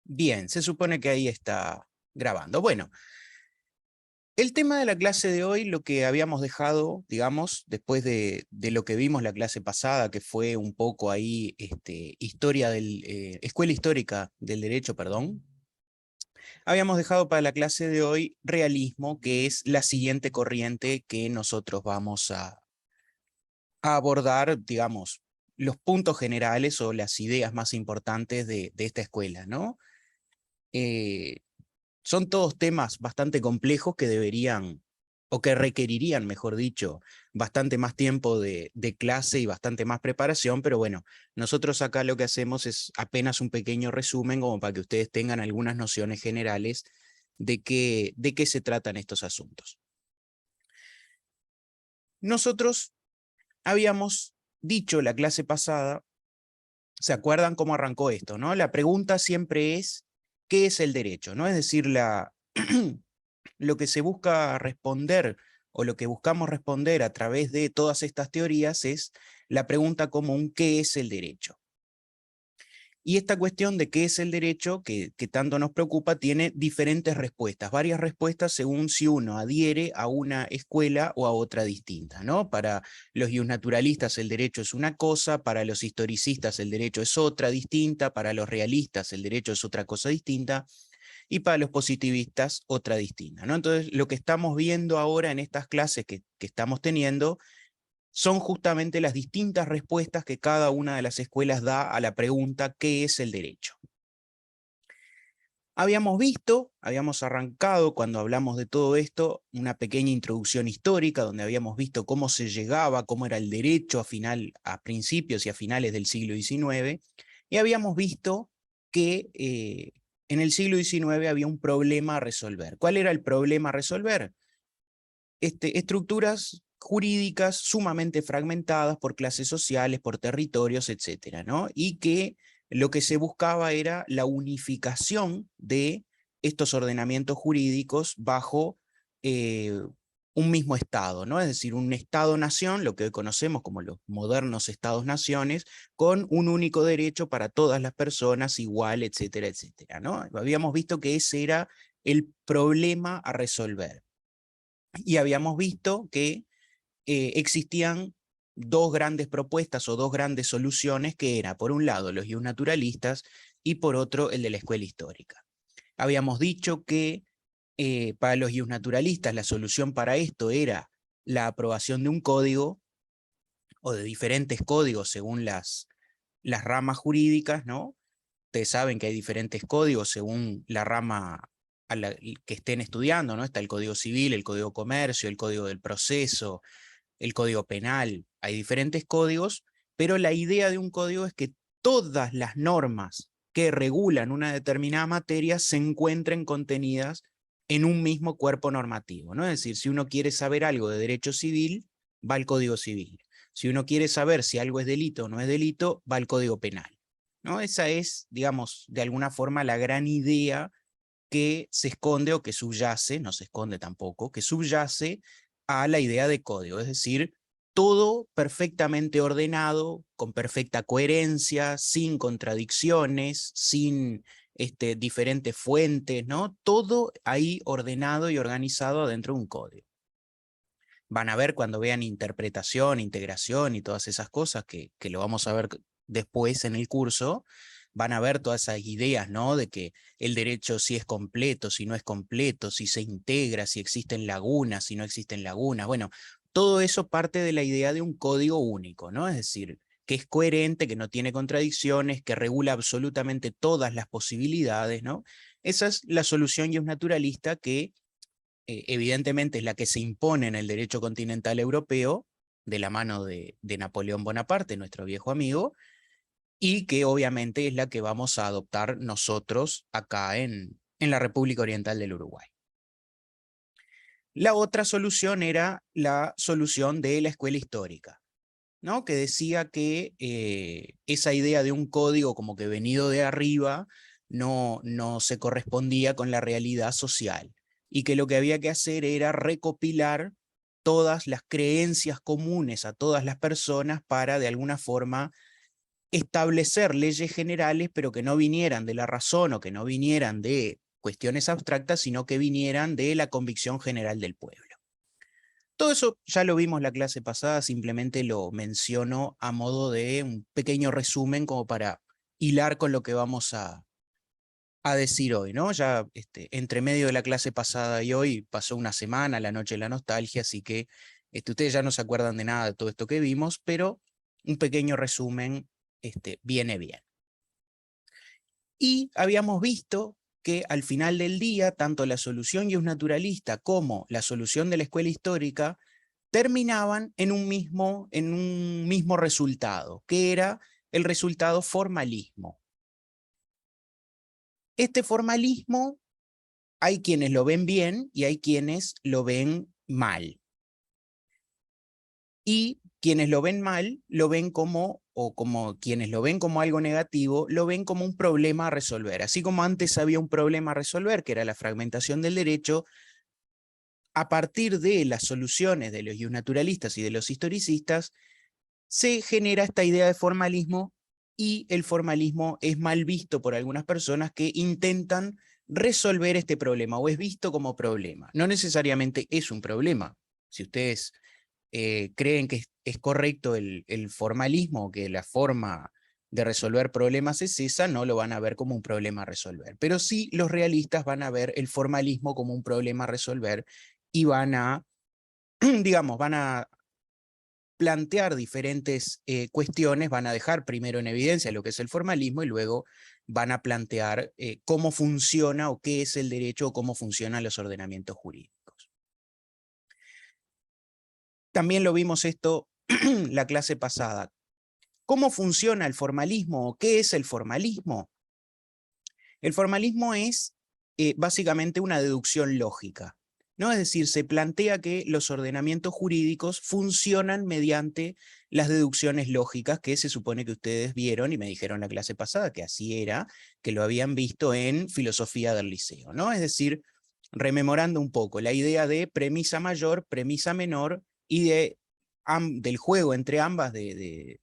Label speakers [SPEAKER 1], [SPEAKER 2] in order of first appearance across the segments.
[SPEAKER 1] Bien, se supone que ahí está grabando. Bueno, el tema de la clase de hoy, lo que habíamos dejado, digamos, después de lo que vimos la clase pasada, que fue un poco ahí, historia escuela histórica del derecho, perdón, habíamos dejado para la clase de hoy realismo, que es la siguiente corriente que nosotros vamos a abordar, digamos, los puntos generales o las ideas más importantes de esta escuela, ¿no? Eh, Son todos temas bastante complejos que deberían, o que requerirían, mejor dicho, bastante más tiempo de clase y bastante más preparación, pero bueno, nosotros acá lo que hacemos es apenas un pequeño resumen como para que ustedes tengan algunas nociones generales de qué se tratan estos asuntos. Nosotros habíamos dicho la clase pasada, ¿se acuerdan cómo arrancó esto, no? La pregunta siempre es, ¿qué es el derecho? ¿No? Es decir, lo que se busca responder o lo que buscamos responder a través de todas estas teorías es la pregunta común, ¿qué es el derecho? Y esta cuestión de qué es el derecho, que tanto nos preocupa, tiene diferentes respuestas, varias respuestas según si uno adhiere a una escuela o a otra distinta, ¿no? Para los naturalistas el derecho es una cosa, para los historicistas el derecho es otra distinta, para los realistas el derecho es otra cosa distinta, y para los positivistas otra distinta, ¿no? Entonces, lo que estamos viendo ahora en estas clases que estamos teniendo son justamente las distintas respuestas que cada una de las escuelas da a la pregunta ¿qué es el derecho? Habíamos arrancado cuando hablamos de todo esto, una pequeña introducción histórica donde habíamos visto cómo se llegaba, cómo era el derecho a principios y a finales del siglo XIX, y habíamos visto que en el siglo XIX había un problema a resolver. ¿Cuál era el problema a resolver? Estructuras jurídicas sumamente fragmentadas por clases sociales, por territorios, etcétera, ¿no? Y que lo que se buscaba era la unificación de estos ordenamientos jurídicos bajo eh, un mismo Estado, ¿no? Es decir, un Estado-nación, lo que hoy conocemos como los modernos Estados-naciones, con un único derecho para todas las personas, igual, etcétera, etcétera, ¿no? Habíamos visto que ese era el problema a resolver. Y habíamos visto que existían dos grandes propuestas o dos grandes soluciones que era, por un lado, los naturalistas y por otro, el de la escuela histórica. Habíamos dicho que para los naturalistas la solución para esto era la aprobación de un código o de diferentes códigos según las ramas jurídicas, ¿no? Ustedes saben que hay diferentes códigos según la rama a la que estén estudiando, ¿no? Está el Código Civil, el Código Comercio, el Código del Proceso, el Código Penal, hay diferentes códigos, pero la idea de un código es que todas las normas que regulan una determinada materia se encuentren contenidas en un mismo cuerpo normativo, ¿no? Es decir, si uno quiere saber algo de derecho civil, va al Código Civil. Si uno quiere saber si algo es delito o no es delito, va al Código Penal, ¿no? Esa es, digamos, de alguna forma la gran idea que se esconde o que subyace, no se esconde tampoco, que subyace a la idea de código, es decir, todo perfectamente ordenado, con perfecta coherencia, sin contradicciones, sin diferentes fuentes, ¿no? Todo ahí ordenado y organizado dentro de un código. Van a ver cuando vean interpretación, integración y todas esas cosas, que lo vamos a ver después en el curso, van a ver todas esas ideas, ¿no? De que el derecho si es completo, si no es completo, si se integra, si existen lagunas, si no existen lagunas. Bueno, todo eso parte de la idea de un código único, ¿no? Es decir, que es coherente, que no tiene contradicciones, que regula absolutamente todas las posibilidades, ¿no? Esa es la solución naturalista que evidentemente es la que se impone en el derecho continental europeo, de la mano de Napoleón Bonaparte, nuestro viejo amigo, y que obviamente es la que vamos a adoptar nosotros acá en la República Oriental del Uruguay. La otra solución era la solución de la escuela histórica, ¿no? Que decía que esa idea de un código como que venido de arriba no se correspondía con la realidad social y que lo que había que hacer era recopilar todas las creencias comunes a todas las personas para de alguna forma establecer leyes generales, pero que no vinieran de la razón o que no vinieran de cuestiones abstractas, sino que vinieran de la convicción general del pueblo. Todo eso ya lo vimos la clase pasada, simplemente lo menciono a modo de un pequeño resumen como para hilar con lo que vamos a decir hoy, ¿no? Ya entre medio de la clase pasada y hoy pasó una semana, la noche de la nostalgia, así que ustedes ya no se acuerdan de nada de todo esto que vimos, pero un pequeño resumen viene bien. Y habíamos visto que al final del día, tanto la solución naturalista como la solución de la escuela histórica terminaban en un mismo resultado, que era el resultado formalismo. Este formalismo hay quienes lo ven bien y hay quienes lo ven mal. Y quienes lo ven mal, lo ven como quienes lo ven como algo negativo, lo ven como un problema a resolver. Así como antes había un problema a resolver, que era la fragmentación del derecho, a partir de las soluciones de los naturalistas y de los historicistas, se genera esta idea de formalismo, y el formalismo es mal visto por algunas personas que intentan resolver este problema, o es visto como problema. No necesariamente es un problema. Si ustedes creen que es correcto el formalismo, que la forma de resolver problemas es esa, no lo van a ver como un problema a resolver. Pero sí los realistas van a ver el formalismo como un problema a resolver y van a, digamos, van a plantear diferentes cuestiones, van a dejar primero en evidencia lo que es el formalismo y luego van a plantear cómo funciona o qué es el derecho o cómo funcionan los ordenamientos jurídicos. También lo vimos esto la clase pasada. ¿Cómo funciona el formalismo o qué es el formalismo? El formalismo es básicamente una deducción lógica, ¿no? Es decir, se plantea que los ordenamientos jurídicos funcionan mediante las deducciones lógicas que se supone que ustedes vieron y me dijeron la clase pasada que así era, que lo habían visto en filosofía del liceo, ¿no? Es decir, rememorando un poco la idea de premisa mayor, premisa menor y del juego entre ambas de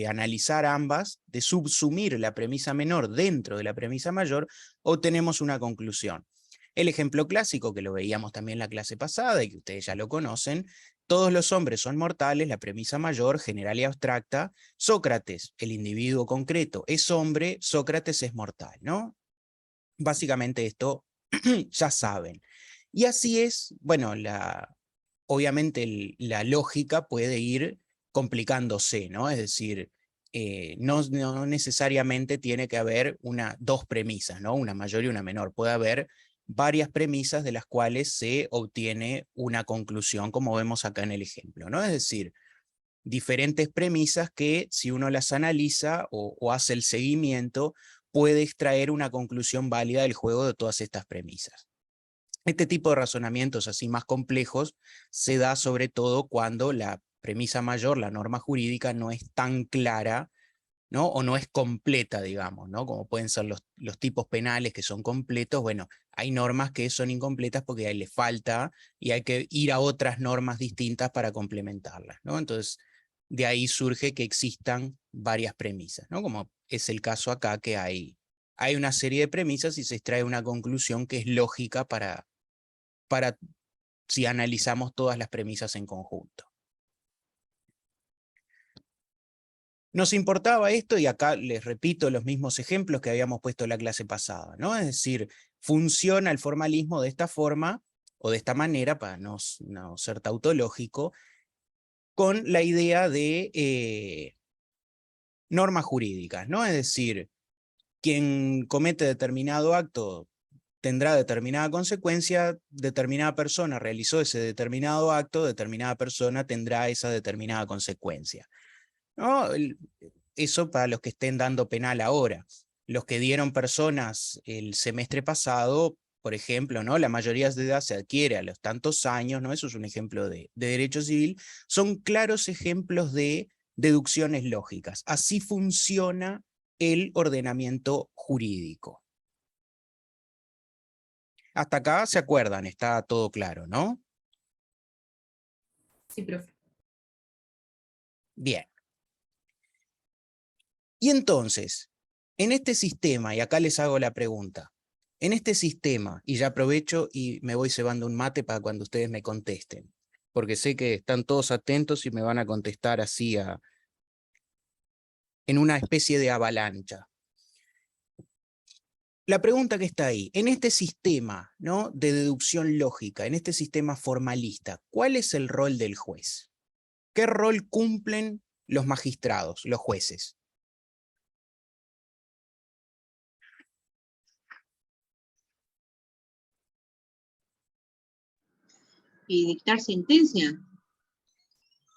[SPEAKER 1] analizar ambas, de subsumir la premisa menor dentro de la premisa mayor, obtenemos una conclusión. El ejemplo clásico, que lo veíamos también en la clase pasada y que ustedes ya lo conocen: todos los hombres son mortales, la premisa mayor, general y abstracta. Sócrates, el individuo concreto, es hombre, Sócrates es mortal, ¿no? Básicamente esto ya saben. Y así es, bueno, obviamente la lógica puede ir complicándose, ¿no? Es decir, no necesariamente tiene que haber dos premisas, ¿no? Una mayor y una menor. Puede haber varias premisas de las cuales se obtiene una conclusión, como vemos acá en el ejemplo, ¿no? Es decir, diferentes premisas que, si uno las analiza o hace el seguimiento, puede extraer una conclusión válida del juego de todas estas premisas. Este tipo de razonamientos así más complejos se da sobre todo cuando la premisa mayor, la norma jurídica, no es tan clara, ¿no? O no es completa, digamos, ¿no? Como pueden ser los tipos penales que son completos. Bueno, hay normas que son incompletas porque ahí les falta y hay que ir a otras normas distintas para complementarlas, ¿no? Entonces, de ahí surge que existan varias premisas, ¿no? Como es el caso acá, que hay una serie de premisas y se extrae una conclusión que es lógica para si analizamos todas las premisas en conjunto. Nos importaba esto, y acá les repito los mismos ejemplos que habíamos puesto en la clase pasada, ¿no? Es decir, funciona el formalismo de esta forma, o de esta manera, para no ser tautológico, con la idea de normas jurídicas, ¿no? Es decir, quien comete determinado acto tendrá determinada consecuencia, determinada persona realizó ese determinado acto, determinada persona tendrá esa determinada consecuencia, ¿no? Eso para los que estén dando penal ahora. Los que dieron personas el semestre pasado, por ejemplo, ¿no? La mayoría de edad se adquiere a los tantos años, ¿no? Eso es un ejemplo de derecho civil. Son claros ejemplos de deducciones lógicas. Así funciona el ordenamiento jurídico. Hasta acá se acuerdan, está todo claro, ¿no?
[SPEAKER 2] Sí, profe.
[SPEAKER 1] Bien. Y entonces, en este sistema, y acá les hago la pregunta, en este sistema, y ya aprovecho y me voy cebando un mate para cuando ustedes me contesten, porque sé que están todos atentos y me van a contestar así en una especie de avalancha. La pregunta que está ahí, en este sistema, ¿no?, de deducción lógica, en este sistema formalista, ¿cuál es el rol del juez? ¿Qué rol cumplen los magistrados, los jueces?
[SPEAKER 2] Y dictar sentencia.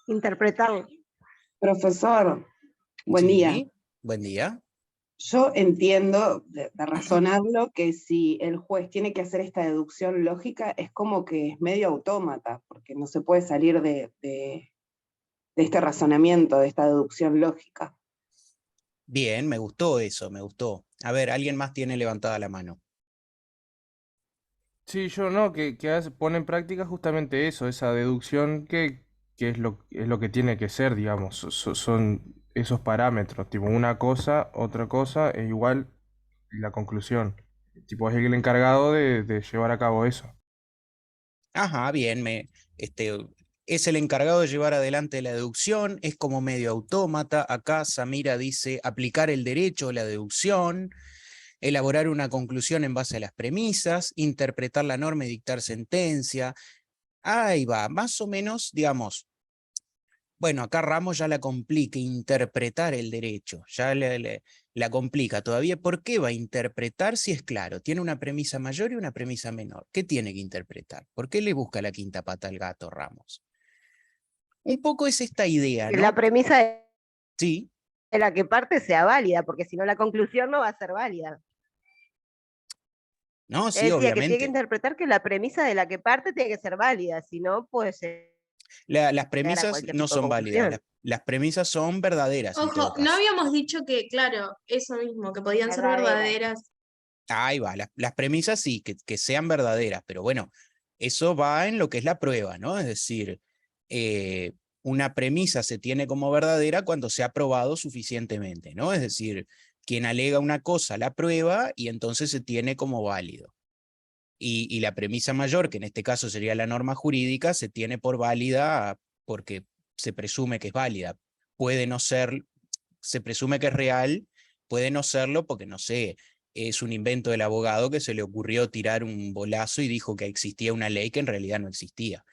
[SPEAKER 3] Interpretarlo.
[SPEAKER 4] Profesor, buen día.
[SPEAKER 1] Sí, buen día.
[SPEAKER 4] Yo entiendo de razonarlo que si el juez tiene que hacer esta deducción lógica es como que es medio autómata, porque no se puede salir de este razonamiento, de esta deducción lógica.
[SPEAKER 1] Bien, me gustó eso, me gustó. A ver, ¿alguien más tiene levantada la mano?
[SPEAKER 5] Sí, yo no, pone en práctica justamente eso, esa deducción que es lo que tiene que ser, digamos, son esos parámetros, tipo una cosa, otra cosa, e igual la conclusión. Tipo, es el encargado de llevar a cabo eso.
[SPEAKER 1] Ajá, bien, es el encargado de llevar adelante la deducción, es como medio autómata. Acá Samira dice aplicar el derecho, la deducción, elaborar una conclusión en base a las premisas, interpretar la norma y dictar sentencia. Ahí va, más o menos, digamos. Bueno, acá Ramos ya la complica, interpretar el derecho, ya la complica todavía. ¿Por qué va a interpretar si es claro? Tiene una premisa mayor y una premisa menor. ¿Qué tiene que interpretar? ¿Por qué le busca la quinta pata al gato Ramos? Un poco es esta idea,
[SPEAKER 3] Que
[SPEAKER 1] ¿no?
[SPEAKER 3] la premisa de
[SPEAKER 1] Sí,
[SPEAKER 3] la que parte sea válida, porque si no la conclusión no va a ser válida.
[SPEAKER 1] no,
[SPEAKER 3] Te
[SPEAKER 1] sí,
[SPEAKER 3] decía que tiene que
[SPEAKER 1] obviamente.
[SPEAKER 3] interpretar que la premisa de la que parte tiene que ser válida, si no puede
[SPEAKER 1] Las
[SPEAKER 3] llegar a
[SPEAKER 1] premisas
[SPEAKER 3] cualquier
[SPEAKER 1] no
[SPEAKER 3] tipo de
[SPEAKER 1] son válidas,
[SPEAKER 3] conclusión.
[SPEAKER 1] las premisas son verdaderas en todo
[SPEAKER 6] Ojo, no
[SPEAKER 1] caso.
[SPEAKER 6] habíamos dicho que, claro, eso mismo, que podían ser
[SPEAKER 3] Verdadera.
[SPEAKER 6] verdaderas.
[SPEAKER 1] Ahí va, las premisas sí, que sean verdaderas, pero bueno, eso va en lo que es la prueba, ¿no? Es decir, eh, una premisa se tiene como verdadera cuando se ha probado suficientemente, ¿no? Es decir, quien alega una cosa la prueba y entonces se tiene como válido. Y la premisa mayor, que en este caso sería la norma jurídica, se tiene por válida porque se presume que es válida. Puede no ser, se presume que es real, puede no serlo porque, no sé, es un invento del abogado que se le ocurrió tirar un bolazo y dijo que existía una ley que en realidad no existía.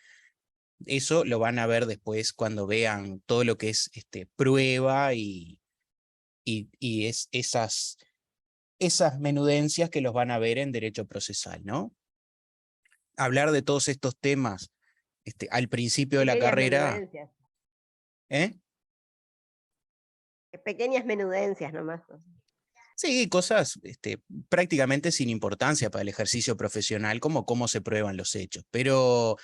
[SPEAKER 1] Eso lo van a ver después cuando vean todo lo que es prueba y esas menudencias que los van a ver en derecho procesal, ¿no? Hablar de todos estos temas al principio de la
[SPEAKER 3] Pequeñas
[SPEAKER 1] carrera.
[SPEAKER 3] menudencias.
[SPEAKER 1] ¿Eh?
[SPEAKER 3] Pequeñas menudencias nomás.
[SPEAKER 1] Sí, cosas prácticamente sin importancia para el ejercicio profesional, como cómo se prueban los hechos. Pero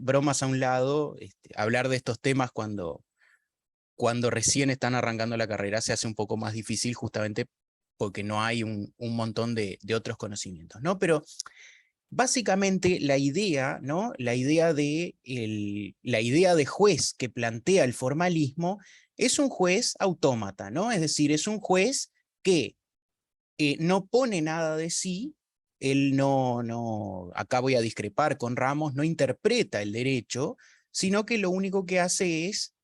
[SPEAKER 1] bromas a un lado, hablar de estos temas cuando recién están arrancando la carrera se hace un poco más difícil justamente porque no hay un montón de otros conocimientos, ¿no? Pero básicamente la idea, ¿no? La idea de juez que plantea el formalismo es un juez autómata, ¿no? Es decir, es un juez que no pone nada de sí, él acá voy a discrepar con Ramos, no interpreta el derecho, sino que lo único que hace es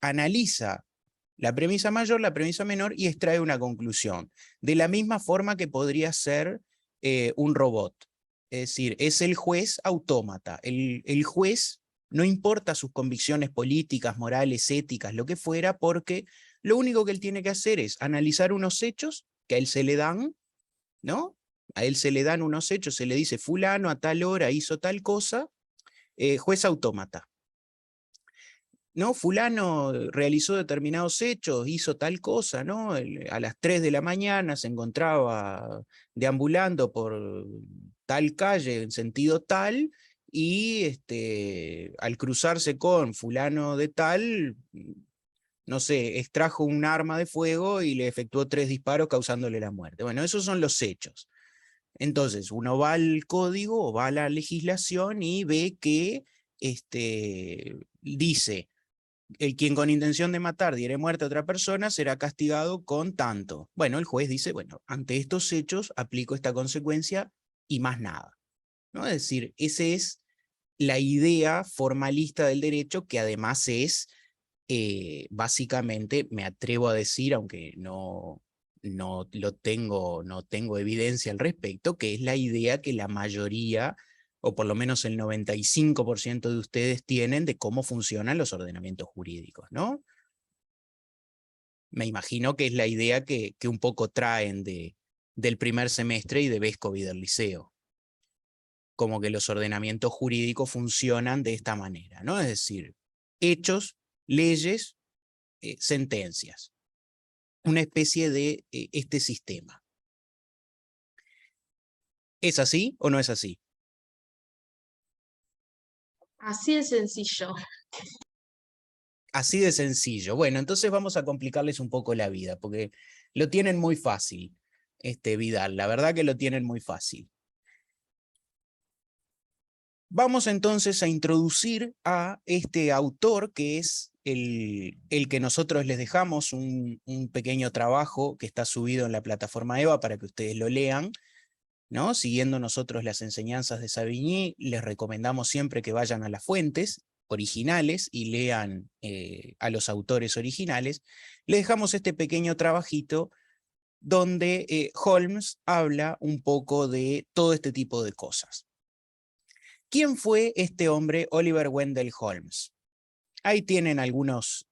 [SPEAKER 1] analiza la premisa mayor, la premisa menor y extrae una conclusión. De la misma forma que podría ser un robot. Es decir, es el juez autómata. El juez no importa sus convicciones políticas, morales, éticas, lo que fuera, porque lo único que él tiene que hacer es analizar unos hechos que a él se le dan, ¿no? A él se le dan unos hechos, se le dice fulano a tal hora hizo tal cosa, juez autómata. ¿No? Fulano realizó determinados hechos, hizo tal cosa, ¿no? A las 3 de la mañana se encontraba deambulando por tal calle en sentido tal, y al cruzarse con fulano de tal, no sé, extrajo un arma de fuego y le efectuó 3 disparos causándole la muerte. Bueno, esos son los hechos. Entonces, uno va al código o va a la legislación y ve que dice el quien con intención de matar diere muerte a otra persona será castigado con tanto. Bueno, el juez dice, bueno, ante estos hechos aplico esta consecuencia y más nada, ¿no? Es decir, esa es la idea formalista del derecho, que además es, básicamente, me atrevo a decir, aunque no tengo evidencia al respecto, que es la idea que la mayoría, o por lo menos el 95% de ustedes tienen de cómo funcionan los ordenamientos jurídicos, ¿no? Me imagino que es la idea que un poco traen del primer semestre y de Vescovo y del liceo. Como que los ordenamientos jurídicos funcionan de esta manera, ¿no? Es decir, hechos, leyes, sentencias. Una especie de este sistema. ¿Es así o no es así?
[SPEAKER 6] Así de sencillo.
[SPEAKER 1] Así de sencillo. Bueno, entonces vamos a complicarles un poco la vida, porque lo tienen muy fácil, Vidal. La verdad que lo tienen muy fácil. Vamos entonces a introducir a este autor, que es el que nosotros les dejamos, un pequeño trabajo que está subido en la plataforma EVA para que ustedes lo lean, ¿no? Siguiendo nosotros las enseñanzas de Savigny, les recomendamos siempre que vayan a las fuentes originales y lean a los autores originales. Les dejamos este pequeño trabajito donde Holmes habla un poco de todo este tipo de cosas. ¿Quién fue este hombre, Oliver Wendell Holmes? Ahí tienen algunos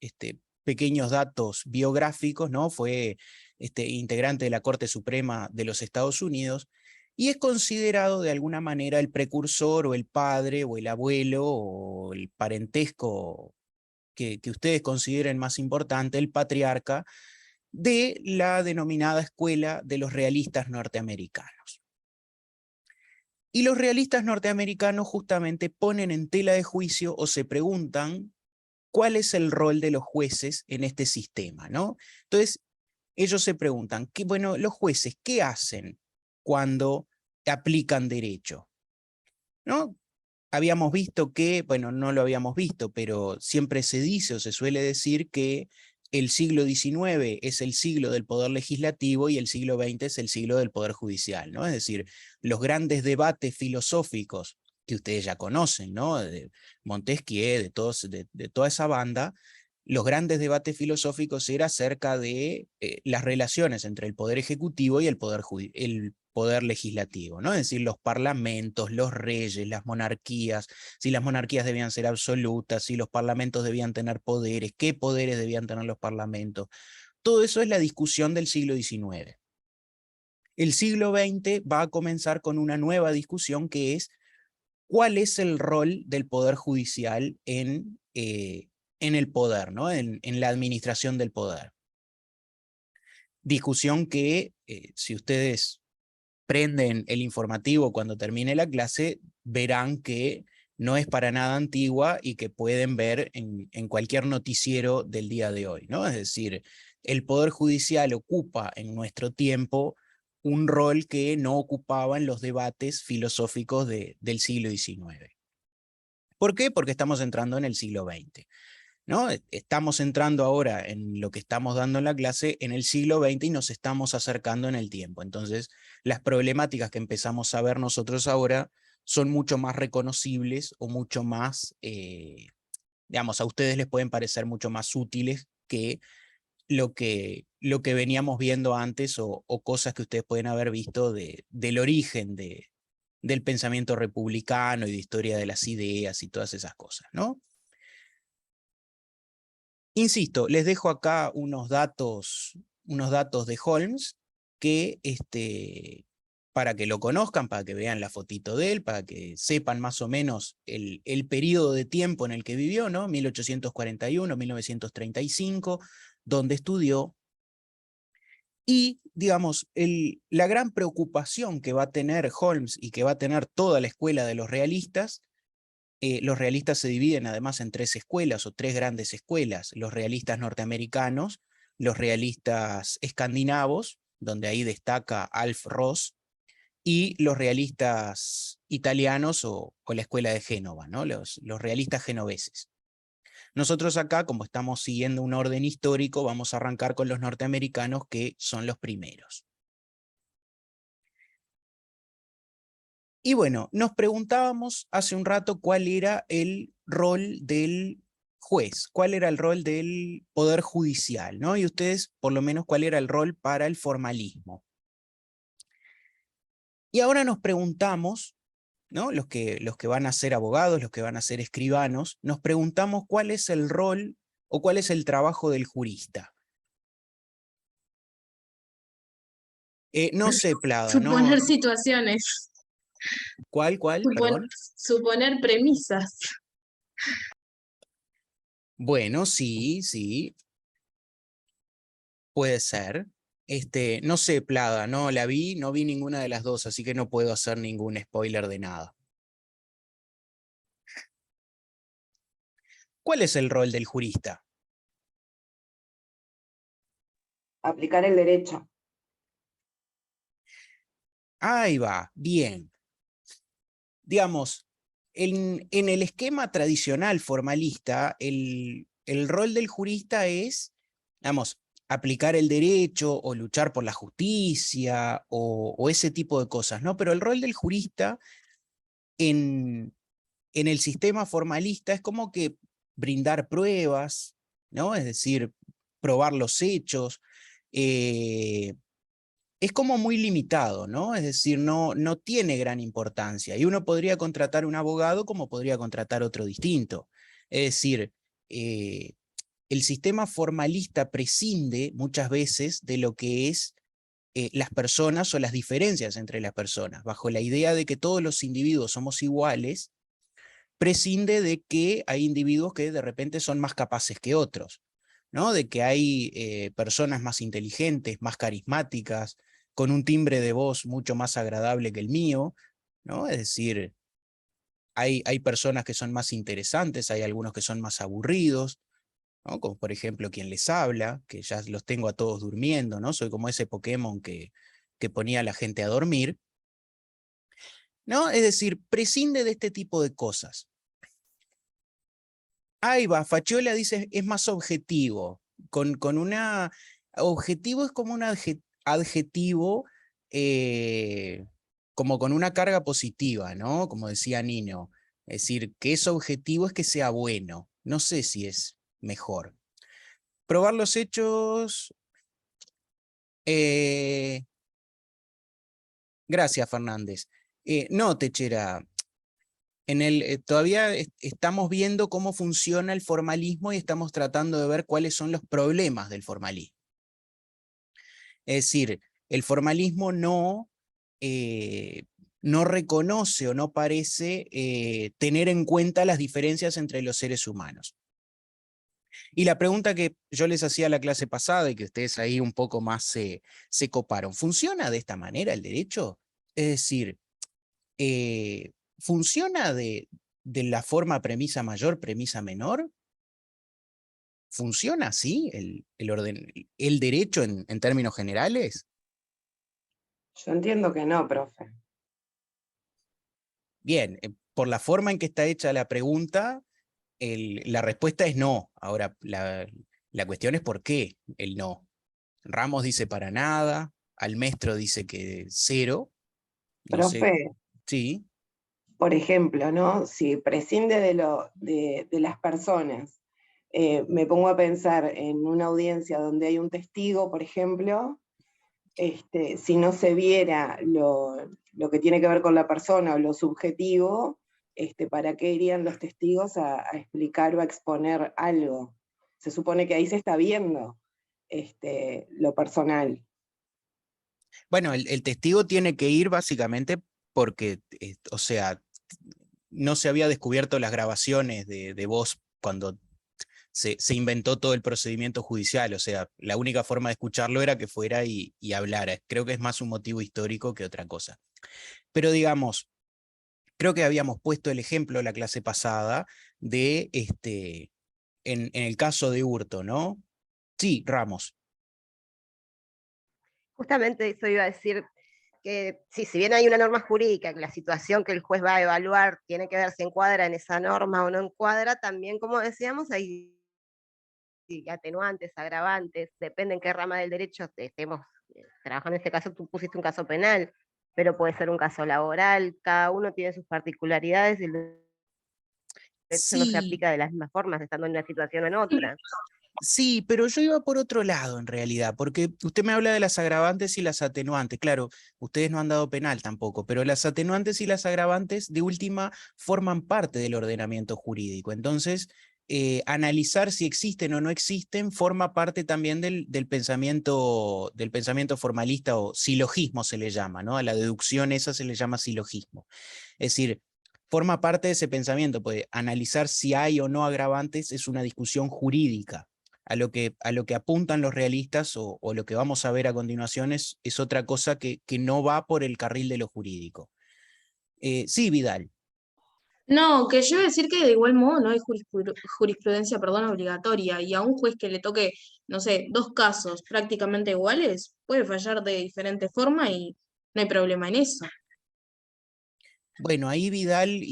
[SPEAKER 1] pequeños datos biográficos, ¿no? Fue integrante de la Corte Suprema de los Estados Unidos y es considerado de alguna manera el precursor o el padre o el abuelo o el parentesco que ustedes consideren más importante, el patriarca de la denominada escuela de los realistas norteamericanos. Y los realistas norteamericanos justamente ponen en tela de juicio o se preguntan cuál es el rol de los jueces en este sistema, ¿no? Entonces, ellos se preguntan, bueno, los jueces, ¿qué hacen cuando aplican derecho? ¿No? Habíamos visto que, bueno, no lo habíamos visto, pero siempre se dice o se suele decir que el siglo XIX es el siglo del poder legislativo y el siglo XX es el siglo del poder judicial, ¿no? Es decir, los grandes debates filosóficos que ustedes ya conocen, ¿no? De Montesquieu, de toda esa banda, los grandes debates filosóficos eran acerca de las relaciones entre el poder ejecutivo y el poder legislativo, ¿no? Es decir, los parlamentos, los reyes, las monarquías, si las monarquías debían ser absolutas, si los parlamentos debían tener poderes, qué poderes debían tener los parlamentos. Todo eso es la discusión del siglo XIX. El siglo XX va a comenzar con una nueva discusión que es cuál es el rol del poder judicial en el poder, ¿no? En la administración del poder. Discusión que, si ustedes prenden el informativo cuando termine la clase, verán que no es para nada antigua y que pueden ver en cualquier noticiero del día de hoy, ¿no? Es decir, el Poder Judicial ocupa en nuestro tiempo un rol que no ocupaba en los debates filosóficos del siglo XIX. ¿Por qué? Porque estamos entrando en el siglo XX. ¿No? Estamos entrando ahora en lo que estamos dando en la clase en el siglo XX y nos estamos acercando en el tiempo. Entonces, las problemáticas que empezamos a ver nosotros ahora son mucho más reconocibles o mucho más, digamos, a ustedes les pueden parecer mucho más útiles que lo que veníamos viendo antes o cosas que ustedes pueden haber visto del origen del pensamiento republicano y de historia de las ideas y todas esas cosas, ¿no? Insisto, les dejo acá unos datos de Holmes que, para que lo conozcan, para que vean la fotito de él, para que sepan más o menos el periodo de tiempo en el que vivió, ¿no? 1841-1935, donde estudió. Y, digamos, la gran preocupación que va a tener Holmes y que va a tener toda la escuela de los realistas se dividen además en tres escuelas o tres grandes escuelas, los realistas norteamericanos, los realistas escandinavos, donde ahí destaca Alf Ross, y los realistas italianos o la escuela de Génova, ¿no? Los realistas genoveses. Nosotros acá, como estamos siguiendo un orden histórico, vamos a arrancar con los norteamericanos, que son los primeros. Y bueno, nos preguntábamos hace un rato cuál era el rol del juez, cuál era el rol del poder judicial, ¿no? Y ustedes, por lo menos, cuál era el rol para el formalismo. Y ahora nos preguntamos, ¿no? Los que van a ser abogados, los que van a ser escribanos, nos preguntamos cuál es el rol o cuál es el trabajo del jurista. No sé, Plada, ¿no?
[SPEAKER 6] Suponer situaciones,
[SPEAKER 1] ¿Cuál, perdón?
[SPEAKER 6] suponer premisas.
[SPEAKER 1] Bueno, sí, puede ser. No sé, Plada, no la vi, no vi ninguna de las dos, así que no puedo hacer ningún spoiler de nada. ¿Cuál es el rol del jurista?
[SPEAKER 4] Aplicar el derecho.
[SPEAKER 1] Ahí va, bien. Digamos, en el esquema tradicional formalista, el rol del jurista es, digamos, aplicar el derecho o luchar por la justicia o ese tipo de cosas, ¿no? Pero el rol del jurista en el sistema formalista es como que brindar pruebas, ¿no? Es decir, probar los hechos, es como muy limitado, ¿no? Es decir, no tiene gran importancia. Y uno podría contratar un abogado como podría contratar otro distinto. Es decir, el sistema formalista prescinde muchas veces de lo que es las personas o las diferencias entre las personas. Bajo la idea de que todos los individuos somos iguales, prescinde de que hay individuos que de repente son más capaces que otros, ¿no? De que hay personas más inteligentes, más carismáticas, con un timbre de voz mucho más agradable que el mío, ¿no? Es decir, hay personas que son más interesantes, hay algunos que son más aburridos, ¿no? Como por ejemplo quien les habla, que ya los tengo a todos durmiendo, ¿no? Soy como ese Pokémon que ponía a la gente a dormir, ¿no? Es decir, prescinde de este tipo de cosas. Ahí va, Faciola dice, es más objetivo, con una... Objetivo es como un adjetivo como con una carga positiva, ¿no? Como decía Nino. Es decir, que es objetivo es que sea bueno. No sé si es mejor. Probar los hechos... Gracias, Fernández. No, Techera, todavía estamos viendo cómo funciona el formalismo y estamos tratando de ver cuáles son los problemas del formalismo. Es decir, el formalismo no reconoce o no parece tener en cuenta las diferencias entre los seres humanos. Y la pregunta que yo les hacía la clase pasada y que ustedes ahí un poco más se coparon, ¿funciona de esta manera el derecho? Es decir, ¿funciona de la forma premisa mayor, premisa menor? ¿Funciona así el derecho en términos generales?
[SPEAKER 4] Yo entiendo que no, profe.
[SPEAKER 1] Bien, por la forma en que está hecha la pregunta, la respuesta es no. Ahora, la cuestión es por qué el no. Ramos dice para nada, Almestro dice que cero. No sé,
[SPEAKER 4] Profe,
[SPEAKER 1] sí.
[SPEAKER 4] por ejemplo, ¿no? Si prescinde de las personas, me pongo a pensar en una audiencia donde hay un testigo, por ejemplo, si no se viera lo que tiene que ver con la persona o lo subjetivo, ¿para qué irían los testigos a explicar o a exponer algo? Se supone que ahí se está viendo lo personal.
[SPEAKER 1] Bueno, el testigo tiene que ir básicamente porque, o sea, no se había descubierto las grabaciones de voz cuando se inventó todo el procedimiento judicial, o sea, la única forma de escucharlo era que fuera y hablara. Creo que es más un motivo histórico que otra cosa. Pero digamos, creo que habíamos puesto el ejemplo la clase pasada de, en el caso de hurto, ¿no? Sí, Ramos.
[SPEAKER 3] Justamente eso iba a decir, que sí, si bien hay una norma jurídica, que la situación que el juez va a evaluar tiene que ver si encuadra en esa norma o no encuadra, también, como decíamos, hay atenuantes, agravantes, depende en qué rama del derecho estemos trabajando. En este caso tú pusiste un caso penal, pero puede ser un caso laboral, cada uno tiene sus particularidades y el derecho no se
[SPEAKER 1] Sí,
[SPEAKER 3] aplica de las mismas formas, estando en una situación o en otra.
[SPEAKER 1] sí, pero yo iba por otro lado en realidad, porque usted me habla de las agravantes y las atenuantes. Claro, ustedes no han dado penal tampoco, pero las atenuantes y las agravantes de última forman parte del ordenamiento jurídico. Entonces, analizar si existen o no existen forma parte también del pensamiento formalista, o silogismo se le llama, ¿no? A la deducción esa se le llama silogismo. Es decir, forma parte de ese pensamiento, pues analizar si hay o no agravantes es una discusión jurídica. A lo que apuntan los realistas, o lo que vamos a ver a continuación, es otra cosa que no va por el carril de lo jurídico. Sí, Vidal.
[SPEAKER 6] No, que yo iba a decir que de igual modo no hay jurisprudencia, perdón, obligatoria, y a un juez que le toque, no sé, dos casos prácticamente iguales, puede fallar de diferente forma y no hay problema en eso.
[SPEAKER 1] Bueno, ahí Vidal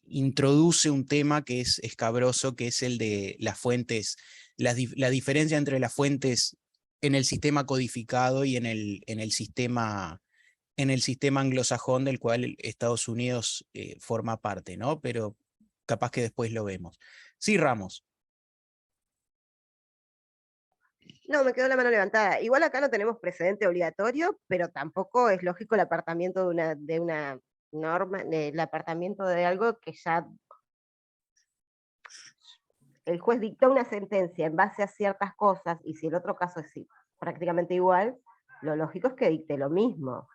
[SPEAKER 1] introduce un tema que es escabroso, que es el de las fuentes, la diferencia entre las fuentes en el sistema codificado y en el sistema anglosajón del cual Estados Unidos forma parte, ¿no? Pero capaz que después lo vemos. Sí, Ramos.
[SPEAKER 3] No, me quedó la mano levantada. Igual acá no tenemos precedente obligatorio, pero tampoco es lógico el apartamiento de una norma, el apartamiento de algo que ya el juez dictó una sentencia en base a ciertas cosas, y si el otro caso es prácticamente igual, lo lógico es que dicte lo mismo.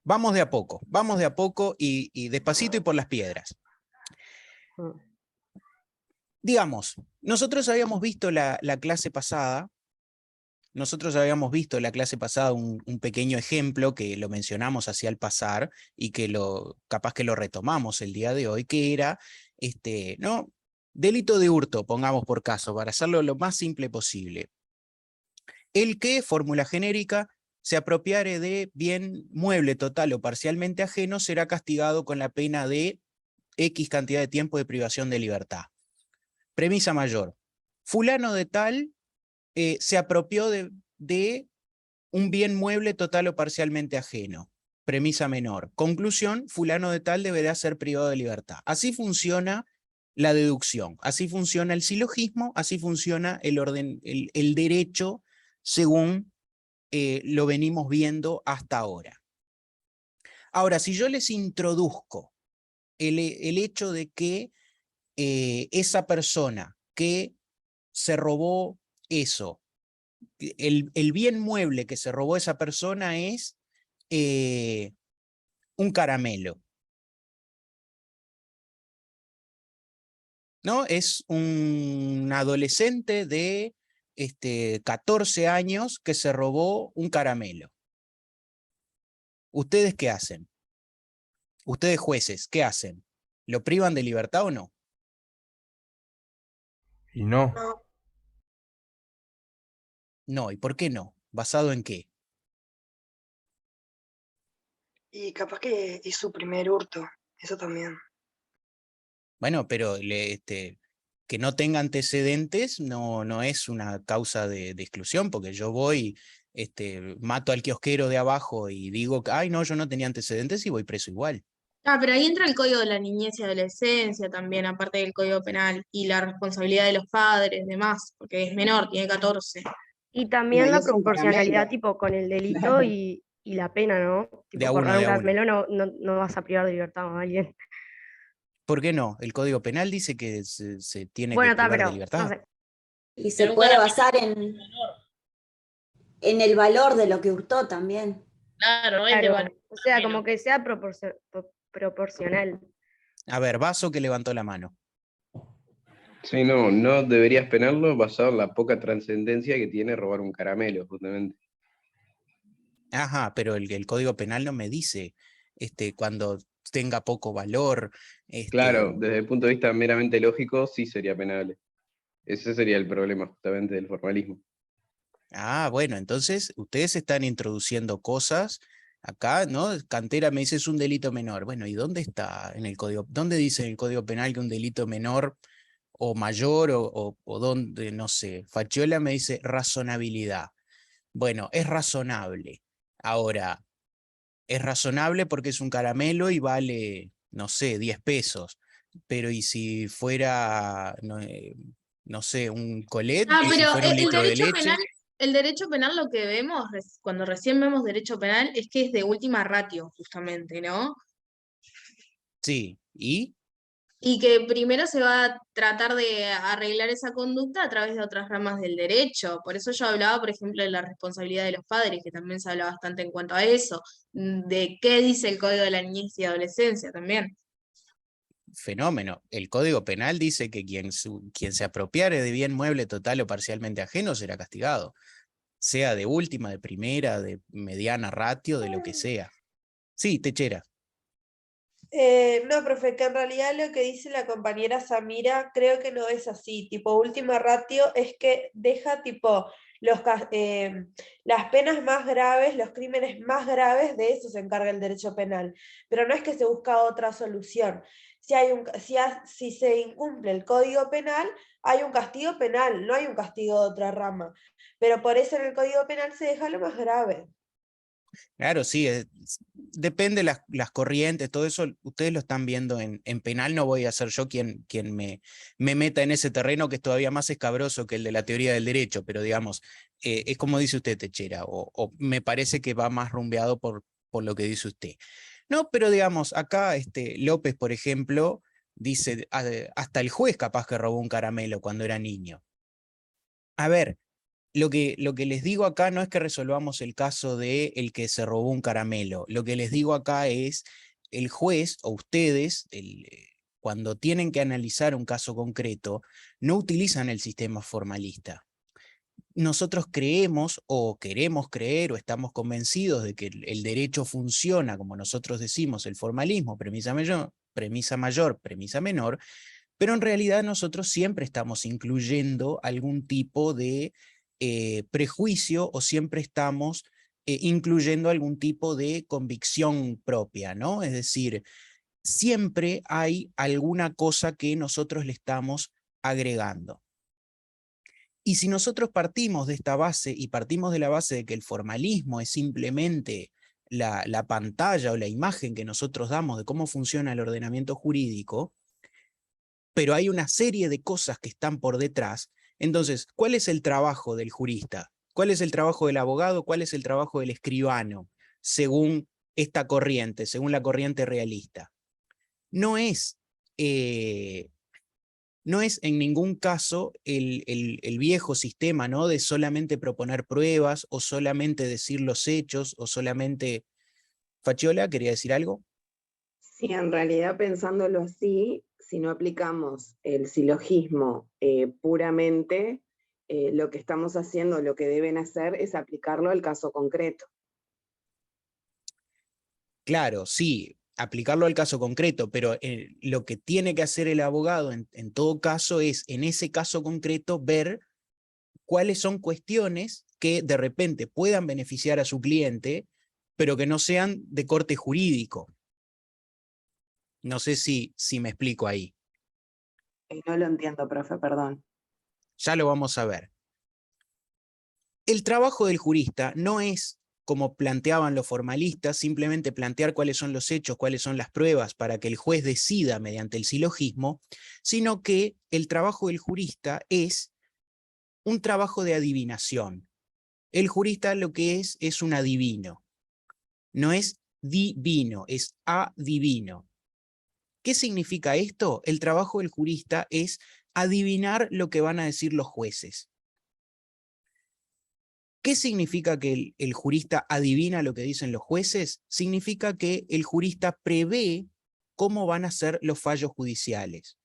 [SPEAKER 1] Vamos de a poco y despacito y por las piedras.
[SPEAKER 3] Mm.
[SPEAKER 1] Digamos, nosotros habíamos visto la clase pasada, un pequeño ejemplo que lo mencionamos hacia el pasar y que capaz que lo retomamos el día de hoy, que era ¿no? Delito de hurto, pongamos por caso, para hacerlo lo más simple posible. El que, fórmula genérica, se apropiare de bien mueble total o parcialmente ajeno será castigado con la pena de X cantidad de tiempo de privación de libertad. Premisa mayor. Fulano de tal se apropió de un bien mueble total o parcialmente ajeno. Premisa menor. Conclusión, fulano de tal deberá ser privado de libertad. Así funciona la deducción, así funciona el silogismo, así funciona el derecho según lo venimos viendo hasta ahora. Ahora, si yo les introduzco el hecho de que esa persona que se robó eso, el bien mueble que se robó esa persona es un caramelo, ¿no? Es un adolescente de 14 años que se robó un caramelo. ¿Ustedes qué hacen? Ustedes jueces, ¿qué hacen? ¿Lo privan de libertad o no?
[SPEAKER 5] Y no.
[SPEAKER 1] No, ¿y por qué no? ¿Basado en qué?
[SPEAKER 7] Y capaz que es su primer hurto, eso también.
[SPEAKER 1] Bueno, pero que no tenga antecedentes no es una causa de exclusión, porque yo voy, mato al kiosquero de abajo y digo, ay, no, yo no tenía antecedentes y voy preso igual.
[SPEAKER 6] Ah, pero ahí entra el código de la niñez y adolescencia también, aparte del código penal, y la responsabilidad de los padres, demás, porque es menor, tiene 14.
[SPEAKER 3] Y
[SPEAKER 4] No,
[SPEAKER 3] también
[SPEAKER 4] y
[SPEAKER 3] la
[SPEAKER 4] es un
[SPEAKER 3] proporcionalidad,
[SPEAKER 4] caramelo.
[SPEAKER 3] tipo, con el delito y la pena, ¿no?
[SPEAKER 1] De
[SPEAKER 3] Tipo,
[SPEAKER 1] a
[SPEAKER 3] por
[SPEAKER 1] uno,
[SPEAKER 3] dar
[SPEAKER 1] de
[SPEAKER 3] un
[SPEAKER 1] a uno.
[SPEAKER 3] caramelo no vas a privar de libertad a alguien.
[SPEAKER 1] ¿Por qué no? El Código Penal dice que se tiene que
[SPEAKER 3] Bueno, está,
[SPEAKER 1] privar de
[SPEAKER 3] pero no
[SPEAKER 1] libertad.
[SPEAKER 3] sé.
[SPEAKER 8] Y se puede basar en el valor de lo que hurtó también.
[SPEAKER 6] Claro, es de
[SPEAKER 3] Claro,
[SPEAKER 6] valor.
[SPEAKER 3] o sea, como que sea proporcional.
[SPEAKER 1] A ver, Vaso que levantó la mano.
[SPEAKER 9] Sí, no deberías penarlo basado en la poca trascendencia que tiene robar un caramelo, justamente.
[SPEAKER 1] Ajá, pero el Código Penal no me dice cuando tenga poco valor.
[SPEAKER 9] Claro, desde el punto de vista meramente lógico, sí sería penable. Ese sería el problema justamente del formalismo.
[SPEAKER 1] Bueno, entonces ustedes están introduciendo cosas Acá, ¿no? Cantera me dice es un delito menor. Bueno, ¿y dónde está en el código? ¿Dónde dice en el Código Penal que un delito menor o mayor o dónde, no sé? Faciola me dice razonabilidad. Bueno, es razonable. Ahora, es razonable porque es un caramelo y vale, no sé, 10 pesos. Pero ¿y si fuera, no sé, un colet?
[SPEAKER 6] Ah,
[SPEAKER 1] ¿Y si
[SPEAKER 6] pero
[SPEAKER 1] fuera un litro de leche?
[SPEAKER 6] el derecho penal lo que vemos, cuando recién vemos derecho penal, es que es de última ratio, justamente, ¿no?
[SPEAKER 1] Sí, ¿y?
[SPEAKER 6] Y que primero se va a tratar de arreglar esa conducta a través de otras ramas del derecho. Por eso yo hablaba, por ejemplo, de la responsabilidad de los padres, que también se habla bastante en cuanto a eso, de qué dice el Código de la Niñez y Adolescencia también.
[SPEAKER 1] Fenómeno. El Código Penal dice que quien se apropiare de bien mueble total o parcialmente ajeno será castigado, sea de última, de primera, de mediana ratio, de lo que sea. Sí, Techera.
[SPEAKER 10] No, profe, que en realidad lo que dice la compañera Samira creo que no es así. Tipo, última ratio es que deja tipo las penas más graves, los crímenes más graves, de eso se encarga el derecho penal. Pero no es que se busca otra solución. Si se incumple el código penal, hay un castigo penal, no hay un castigo de otra rama. Pero por eso en el código penal se deja lo más grave.
[SPEAKER 1] Claro, sí, depende las corrientes, todo eso ustedes lo están viendo en penal, no voy a ser yo quien me meta en ese terreno que es todavía más escabroso que el de la teoría del derecho, pero digamos, es como dice usted, Techera, o me parece que va más rumbeado por lo que dice usted. No, pero digamos, acá López, por ejemplo, dice, hasta el juez capaz que robó un caramelo cuando era niño. A ver, lo que les digo acá no es que resolvamos el caso de el que se robó un caramelo. Lo que les digo acá es, el juez o ustedes, cuando tienen que analizar un caso concreto, no utilizan el sistema formalista. Nosotros creemos o queremos creer o estamos convencidos de que el derecho funciona, como nosotros decimos, el formalismo, premisa mayor, premisa menor, pero en realidad nosotros siempre estamos incluyendo algún tipo de prejuicio o siempre estamos incluyendo algún tipo de convicción propia, ¿no? Es decir, siempre hay alguna cosa que nosotros le estamos agregando. Y si nosotros partimos de esta base y partimos de la base de que el formalismo es simplemente la pantalla o la imagen que nosotros damos de cómo funciona el ordenamiento jurídico, pero hay una serie de cosas que están por detrás. Entonces, ¿cuál es el trabajo del jurista? ¿Cuál es el trabajo del abogado? ¿Cuál es el trabajo del escribano? Según esta corriente, según la corriente realista. No es en ningún caso el viejo sistema, ¿no? De solamente proponer pruebas, o solamente decir los hechos, o solamente... Faciola, ¿quería decir algo?
[SPEAKER 4] Sí, en realidad pensándolo así, si no aplicamos el silogismo puramente, lo que estamos haciendo, lo que deben hacer es aplicarlo al caso concreto.
[SPEAKER 1] Claro, sí, aplicarlo al caso concreto, pero lo que tiene que hacer el abogado en todo caso es, en ese caso concreto, ver cuáles son cuestiones que de repente puedan beneficiar a su cliente, pero que no sean de corte jurídico. No sé si me explico ahí.
[SPEAKER 4] No lo entiendo, profe, perdón.
[SPEAKER 1] Ya lo vamos a ver. El trabajo del jurista no es, como planteaban los formalistas, simplemente plantear cuáles son los hechos, cuáles son las pruebas para que el juez decida mediante el silogismo, sino que el trabajo del jurista es un trabajo de adivinación. El jurista lo que es un adivino. No es divino, es adivino. ¿Qué significa esto? El trabajo del jurista es adivinar lo que van a decir los jueces. ¿Qué significa que el jurista adivina lo que dicen los jueces? Significa que el jurista prevé cómo van a ser los fallos judiciales.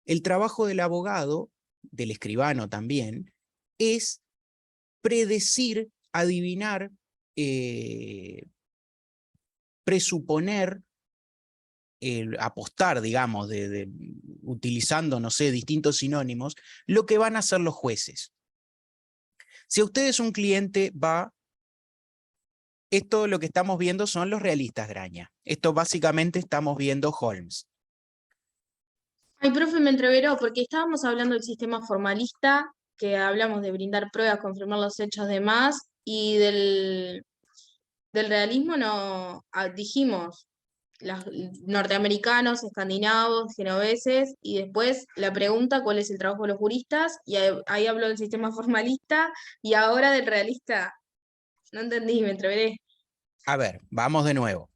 [SPEAKER 1] El trabajo del abogado, del escribano también, es predecir, adivinar, presuponer, apostar, digamos, utilizando, no sé, distintos sinónimos, lo que van a hacer los jueces. Si a ustedes un cliente va Esto lo que estamos viendo son los realistas, Graña. Esto básicamente estamos viendo Holmes.
[SPEAKER 6] Ay, profe, me entreveró, porque estábamos hablando del sistema formalista, que hablamos de brindar pruebas, confirmar los hechos demás, y del realismo no dijimos norteamericanos, escandinavos, genoveses, y después la pregunta cuál es el trabajo de los juristas, y ahí habló del sistema formalista, y ahora del realista. No entendí, me entreveré.
[SPEAKER 1] A ver, vamos de nuevo.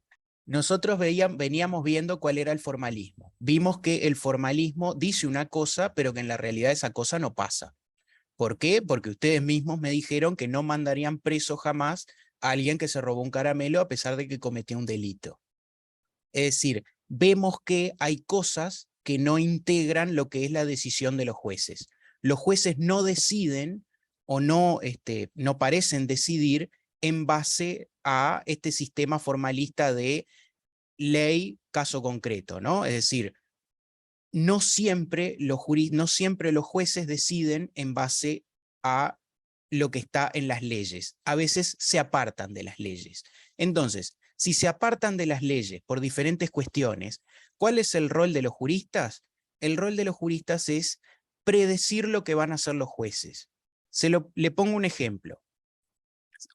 [SPEAKER 1] Nosotros veníamos viendo cuál era el formalismo. Vimos que el formalismo dice una cosa, pero que en la realidad esa cosa no pasa. ¿Por qué? Porque ustedes mismos me dijeron que no mandarían preso jamás a alguien que se robó un caramelo a pesar de que cometió un delito. Es decir, vemos que hay cosas que no integran lo que es la decisión de los jueces. Los jueces no deciden o no parecen decidir en base a este sistema formalista de ley, caso concreto, ¿no? Es decir, no siempre los jueces deciden en base a lo que está en las leyes. A veces se apartan de las leyes. Entonces, si se apartan de las leyes por diferentes cuestiones, ¿cuál es el rol de los juristas? El rol de los juristas es predecir lo que van a hacer los jueces. Le pongo un ejemplo.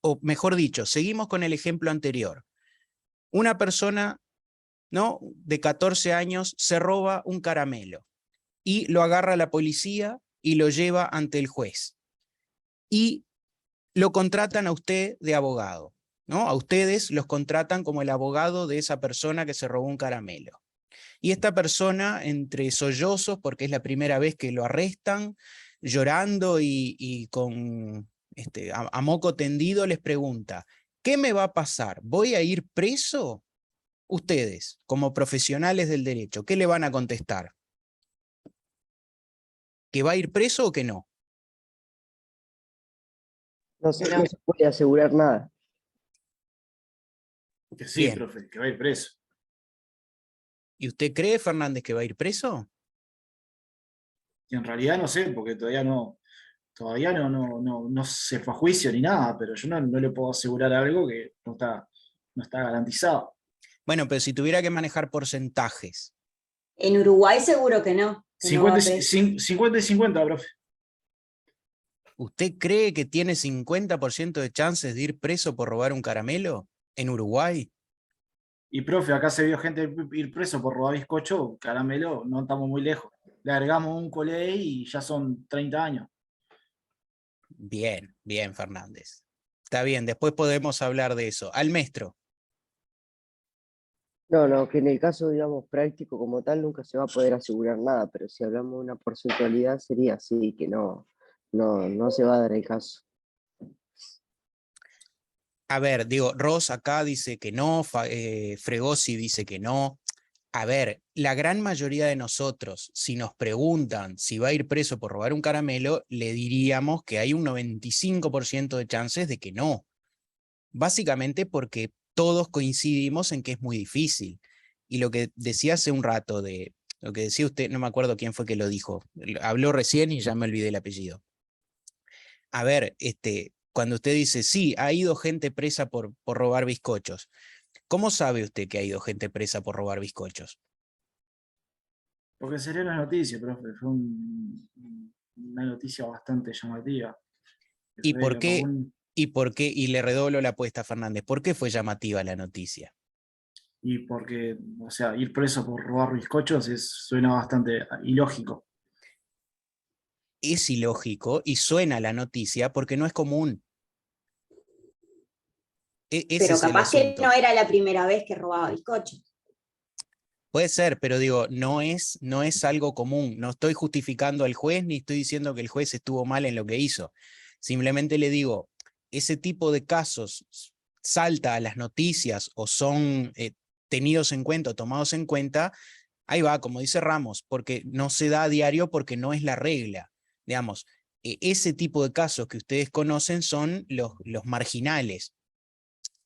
[SPEAKER 1] O mejor dicho, seguimos con el ejemplo anterior. Una persona, ¿no?, de 14 años se roba un caramelo y lo agarra la policía y lo lleva ante el juez. Y lo contratan a usted de abogado, ¿no? A ustedes los contratan como el abogado de esa persona que se robó un caramelo. Y esta persona, entre sollozos, porque es la primera vez que lo arrestan, llorando y con a moco tendido, les pregunta, ¿qué me va a pasar? ¿Voy a ir preso? Ustedes, como profesionales del derecho, ¿qué le van a contestar? ¿Que va a ir preso o que no?
[SPEAKER 11] No se puede asegurar nada.
[SPEAKER 12] Que sí,
[SPEAKER 1] Bien.
[SPEAKER 12] profe, que va a ir preso.
[SPEAKER 1] ¿Y usted cree, Fernández, que va a ir preso?
[SPEAKER 12] Y en realidad no sé, porque todavía no se fue a juicio ni nada, pero yo no le puedo asegurar algo que no está garantizado.
[SPEAKER 1] Bueno, pero si tuviera que manejar porcentajes.
[SPEAKER 8] En Uruguay seguro que no. Que no va
[SPEAKER 12] 50 y 50, profe.
[SPEAKER 1] ¿Usted cree que tiene 50% de chances de ir preso por robar un caramelo en Uruguay?
[SPEAKER 12] Y profe, acá se vio gente ir preso por robar bizcocho, caramelo, no estamos muy lejos. Le agregamos un colé y ya son 30 años.
[SPEAKER 1] Bien, bien, Fernández. Está bien, después podemos hablar de eso. Almestro.
[SPEAKER 11] No, que en el caso, digamos, práctico como tal nunca se va a poder asegurar nada, pero si hablamos de una porcentualidad sería así, que no se va a dar el caso.
[SPEAKER 1] A ver, digo, Ross acá dice que no, Fregosi dice que no. A ver, la gran mayoría de nosotros, si nos preguntan si va a ir preso por robar un caramelo, le diríamos que hay un 95% de chances de que no. Básicamente porque todos coincidimos en que es muy difícil. Y lo que decía hace un rato, lo que decía usted, no me acuerdo quién fue que lo dijo, habló recién y ya me olvidé el apellido. A ver, cuando usted dice, sí, ha ido gente presa por robar bizcochos, ¿cómo sabe usted que ha ido gente presa por robar bizcochos?
[SPEAKER 12] Porque sería una noticia, profe, fue una noticia bastante llamativa.
[SPEAKER 1] ¿Y por qué? Y le redoblo la apuesta a Fernández, ¿por qué fue llamativa la noticia?
[SPEAKER 12] Y porque, o sea, ir preso por robar bizcochos suena bastante ilógico.
[SPEAKER 1] Es ilógico y suena la noticia porque no es común. Ese
[SPEAKER 8] Pero
[SPEAKER 1] es el
[SPEAKER 8] capaz que
[SPEAKER 1] asunto.
[SPEAKER 8] no era la primera vez que robaba bizcochos.
[SPEAKER 1] Puede ser, pero digo, no es algo común. No estoy justificando al juez ni estoy diciendo que el juez estuvo mal en lo que hizo. Simplemente le digo, ese tipo de casos salta a las noticias o son tenidos en cuenta o tomados en cuenta, ahí va, como dice Ramos, porque no se da a diario porque no es la regla. Digamos, ese tipo de casos que ustedes conocen son los marginales.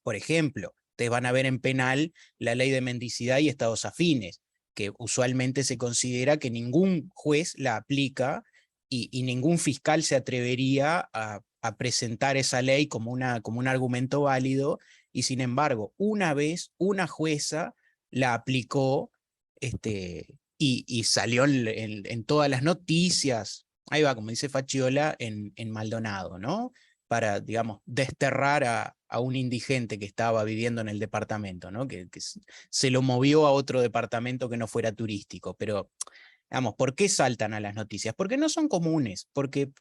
[SPEAKER 1] Por ejemplo, ustedes van a ver en penal la ley de mendicidad y estados afines, que usualmente se considera que ningún juez la aplica y ningún fiscal se atrevería a presentar esa ley como un argumento válido y sin embargo, una vez una jueza la aplicó y salió en todas las noticias, ahí va, como dice Facchiola, en Maldonado, ¿no? Para, digamos, desterrar a un indigente que estaba viviendo en el departamento, ¿no? Que se lo movió a otro departamento que no fuera turístico. Pero, digamos, ¿por qué saltan a las noticias? Porque no son comunes, porque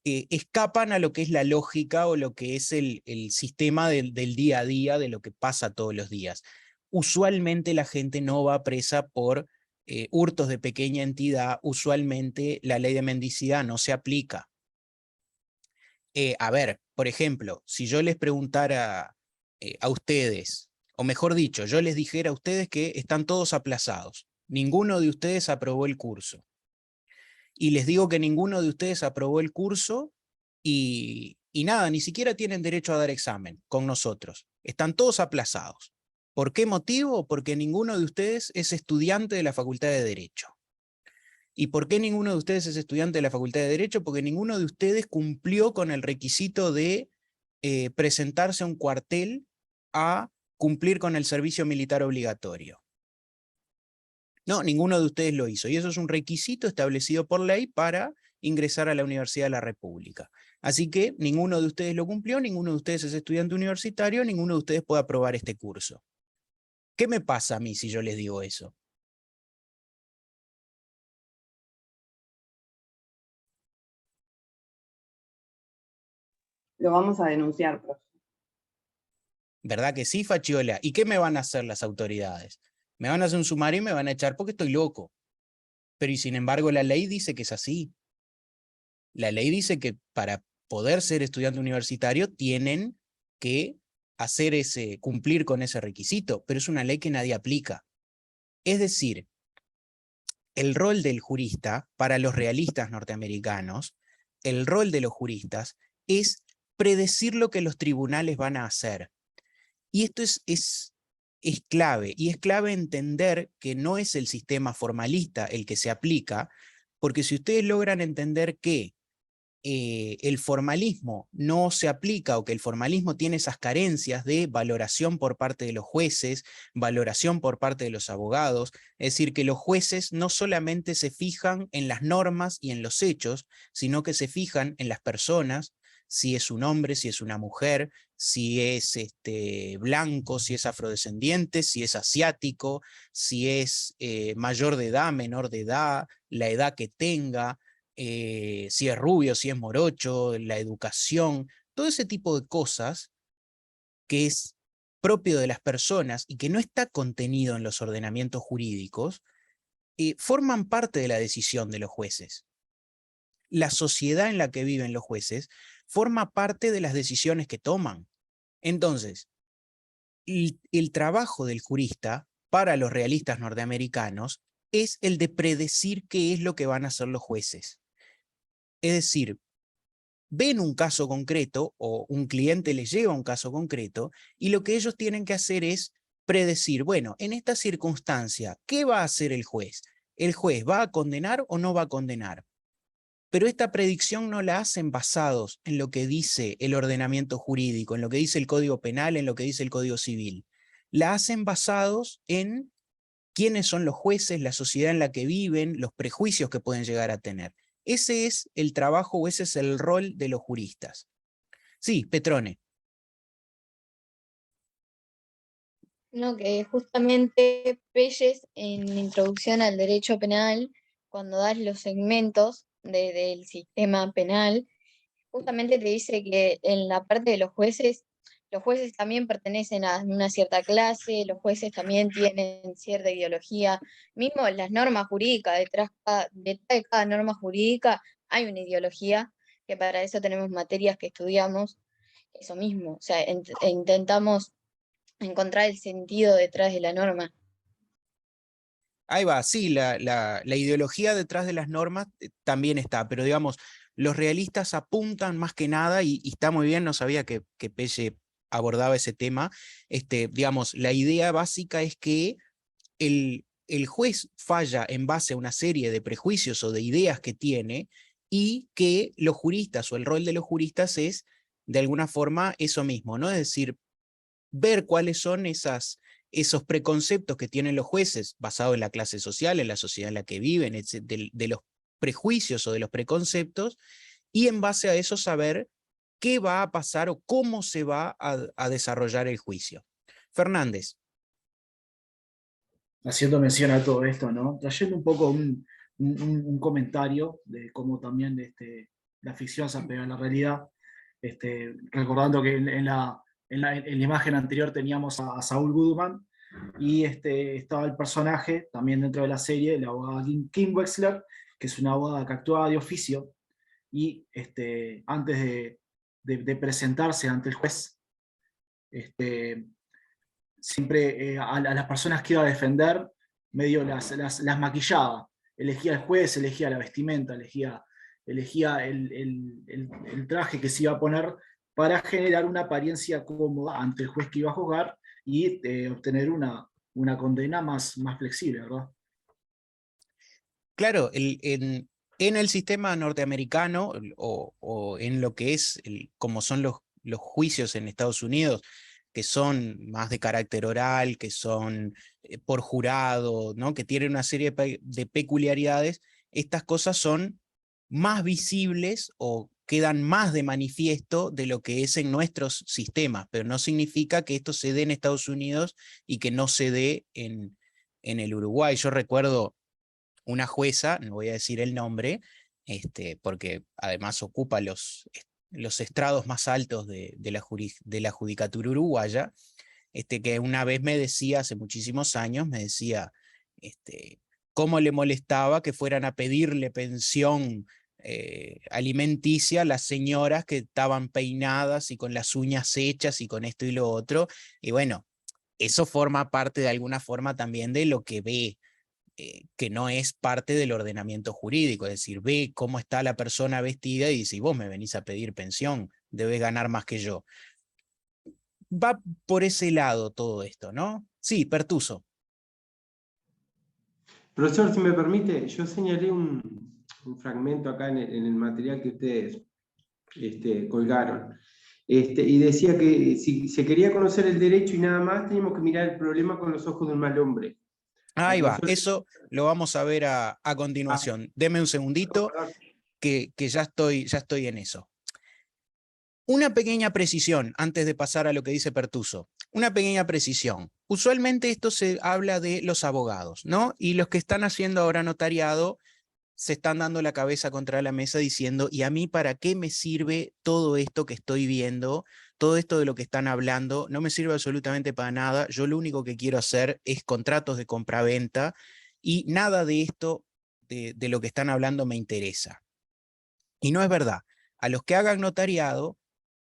[SPEAKER 1] escapan a lo que es la lógica o lo que es el sistema del día a día, de lo que pasa todos los días. Usualmente la gente no va presa por hurtos de pequeña entidad, usualmente la ley de mendicidad no se aplica. A ver, por ejemplo, si yo les preguntara a ustedes, o mejor dicho, yo les dijera a ustedes que están todos aplazados, ninguno de ustedes aprobó el curso, y les digo que ninguno de ustedes aprobó el curso y nada, ni siquiera tienen derecho a dar examen con nosotros, están todos aplazados. ¿Por qué motivo? Porque ninguno de ustedes es estudiante de la Facultad de Derecho. ¿Y por qué ninguno de ustedes es estudiante de la Facultad de Derecho? Porque ninguno de ustedes cumplió con el requisito de presentarse a un cuartel a cumplir con el servicio militar obligatorio. No, ninguno de ustedes lo hizo. Y eso es un requisito establecido por ley para ingresar a la Universidad de la República. Así que ninguno de ustedes lo cumplió, ninguno de ustedes es estudiante universitario, ninguno de ustedes puede aprobar este curso. ¿Qué me pasa a mí si yo les digo eso?
[SPEAKER 4] Lo vamos a denunciar, profe.
[SPEAKER 1] ¿Verdad que sí, Facchiola? ¿Y qué me van a hacer las autoridades? Me van a hacer un sumario y me van a echar porque estoy loco. Pero y sin embargo la ley dice que es así. La ley dice que para poder ser estudiante universitario tienen que cumplir con ese requisito, pero es una ley que nadie aplica. Es decir, el rol del jurista, para los realistas norteamericanos, el rol de los juristas es predecir lo que los tribunales van a hacer. Y esto es clave, y es clave entender que no es el sistema formalista el que se aplica, porque si ustedes logran entender que el formalismo no se aplica o que el formalismo tiene esas carencias de valoración por parte de los jueces, valoración por parte de los abogados, es decir, que los jueces no solamente se fijan en las normas y en los hechos, sino que se fijan en las personas, si es un hombre, si es una mujer, si es blanco, si es afrodescendiente, si es asiático, si es mayor de edad, menor de edad, la edad que tenga, si es rubio, si es morocho, la educación, todo ese tipo de cosas que es propio de las personas y que no está contenido en los ordenamientos jurídicos, forman parte de la decisión de los jueces. La sociedad en la que viven los jueces forma parte de las decisiones que toman. Entonces, el trabajo del jurista para los realistas norteamericanos es el de predecir qué es lo que van a hacer los jueces. Es decir, ven un caso concreto o un cliente les lleva un caso concreto y lo que ellos tienen que hacer es predecir, bueno, en esta circunstancia, ¿qué va a hacer el juez? ¿El juez va a condenar o no va a condenar? Pero esta predicción no la hacen basados en lo que dice el ordenamiento jurídico, en lo que dice el Código Penal, en lo que dice el Código Civil. La hacen basados en quiénes son los jueces, la sociedad en la que viven, los prejuicios que pueden llegar a tener. Ese es el trabajo o ese es el rol de los juristas. Sí, Petrone.
[SPEAKER 13] No, que justamente Pelles en Introducción al Derecho Penal, cuando das los segmentos del sistema penal, justamente te dice que en la parte de los jueces también pertenecen a una cierta clase, los jueces también tienen cierta ideología, mismo las normas jurídicas, detrás de cada norma jurídica hay una ideología, que para eso tenemos materias que estudiamos, eso mismo, o sea, intentamos encontrar el sentido detrás de la norma.
[SPEAKER 1] Ahí va, sí, la ideología detrás de las normas también está, pero digamos, los realistas apuntan más que nada, y está muy bien, no sabía que Pelle abordaba ese tema, digamos, la idea básica es que el juez falla en base a una serie de prejuicios o de ideas que tiene, y que los juristas o el rol de los juristas es, de alguna forma, eso mismo, ¿no? Es decir, ver cuáles son esos preconceptos que tienen los jueces basados en la clase social, en la sociedad en la que viven, de los prejuicios o de los preconceptos, y en base a eso saber qué va a pasar o cómo se va a desarrollar el juicio. Fernández.
[SPEAKER 12] Haciendo mención a todo esto, ¿no? Trayendo un poco un comentario de cómo también la ficción se apega a la realidad, recordando que en la imagen anterior teníamos a Saul Goodman, y estaba el personaje también dentro de la serie, la abogada Kim Wexler, que es una abogada que actuaba de oficio, y antes de presentarse ante el juez, siempre a las personas que iba a defender, medio las maquillaba. Elegía el juez, elegía la vestimenta, elegía el traje que se iba a poner para generar una apariencia cómoda ante el juez que iba a juzgar y obtener una condena más flexible, ¿verdad?
[SPEAKER 1] Claro, en el sistema norteamericano o en lo que es, como son los juicios en Estados Unidos, que son más de carácter oral, que son por jurado, ¿no? Que tienen una serie de peculiaridades, estas cosas son más visibles o quedan más de manifiesto de lo que es en nuestros sistemas, pero no significa que esto se dé en Estados Unidos y que no se dé en el Uruguay. Yo recuerdo una jueza, no voy a decir el nombre, porque además ocupa los estrados más altos de la judicatura uruguaya, que una vez me decía, hace muchísimos años, me decía cómo le molestaba que fueran a pedirle pensión alimenticia a las señoras que estaban peinadas y con las uñas hechas y con esto y lo otro, y bueno, eso forma parte de alguna forma también de lo que ve, que no es parte del ordenamiento jurídico, es decir, ve cómo está la persona vestida y dice, y vos me venís a pedir pensión, debes ganar más que yo. Va por ese lado todo esto, ¿no? Sí, Pertuso.
[SPEAKER 14] Profesor, si me permite, yo señalé un fragmento acá en el material que ustedes colgaron, y decía que si se quería conocer el derecho y nada más, teníamos que mirar el problema con los ojos de un mal hombre.
[SPEAKER 1] Ahí va, eso lo vamos a ver a continuación. Deme un segundito, que ya estoy en eso. Una pequeña precisión, antes de pasar a lo que dice Pertuso. Una pequeña precisión. Usualmente esto se habla de los abogados, ¿no? Y los que están haciendo ahora notariado se están dando la cabeza contra la mesa diciendo, ¿y a mí para qué me sirve todo esto que estoy viendo? Todo esto de lo que están hablando no me sirve absolutamente para nada. Yo lo único que quiero hacer es contratos de compraventa y nada de esto, de lo que están hablando, me interesa. Y no es verdad. A los que hagan notariado,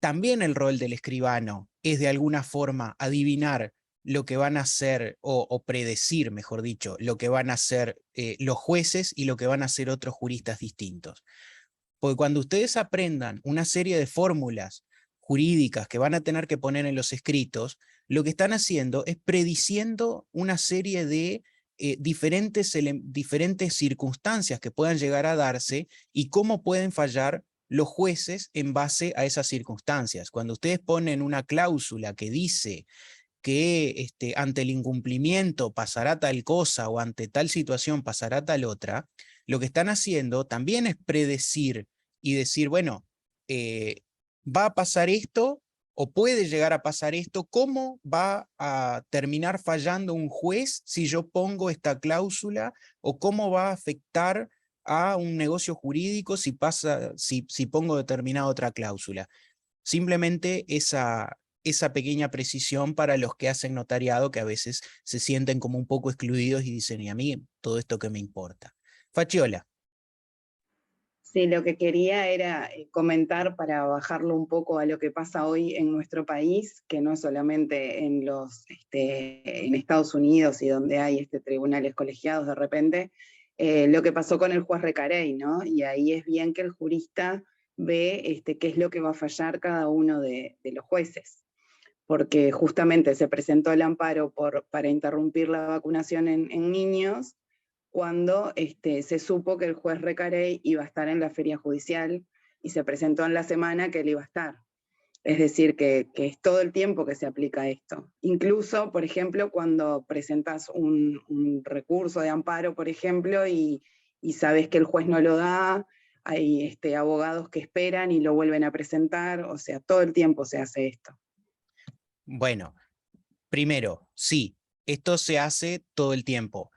[SPEAKER 1] también el rol del escribano es de alguna forma adivinar lo que van a hacer, o predecir, mejor dicho, lo que van a hacer los jueces y lo que van a hacer otros juristas distintos. Porque cuando ustedes aprendan una serie de fórmulas jurídicas que van a tener que poner en los escritos, lo que están haciendo es prediciendo una serie de diferentes circunstancias que puedan llegar a darse y cómo pueden fallar los jueces en base a esas circunstancias. Cuando ustedes ponen una cláusula que dice que ante el incumplimiento pasará tal cosa o ante tal situación pasará tal otra, lo que están haciendo también es predecir y decir, bueno, va a pasar esto o puede llegar a pasar esto, ¿cómo va a terminar fallando un juez si yo pongo esta cláusula? ¿O cómo va a afectar a un negocio jurídico si pongo determinada otra cláusula? Simplemente esa pequeña precisión para los que hacen notariado, que a veces se sienten como un poco excluidos y dicen, ¿y a mí todo esto qué me importa? Fachiola.
[SPEAKER 4] Sí, lo que quería era comentar para bajarlo un poco a lo que pasa hoy en nuestro país, que no es solamente en Estados Unidos y donde hay tribunales colegiados de repente, lo que pasó con el juez Recarey, ¿no? Y ahí es bien que el jurista ve qué es lo que va a fallar cada uno de los jueces, porque justamente se presentó el amparo para interrumpir la vacunación en niños, cuando se supo que el juez Recarey iba a estar en la feria judicial y se presentó en la semana que él iba a estar. Es decir, que es todo el tiempo que se aplica esto. Incluso, por ejemplo, cuando presentas un recurso de amparo, por ejemplo, y sabes que el juez no lo da, hay abogados que esperan y lo vuelven a presentar, o sea, todo el tiempo se hace esto.
[SPEAKER 1] Bueno, primero, sí, esto se hace todo el tiempo.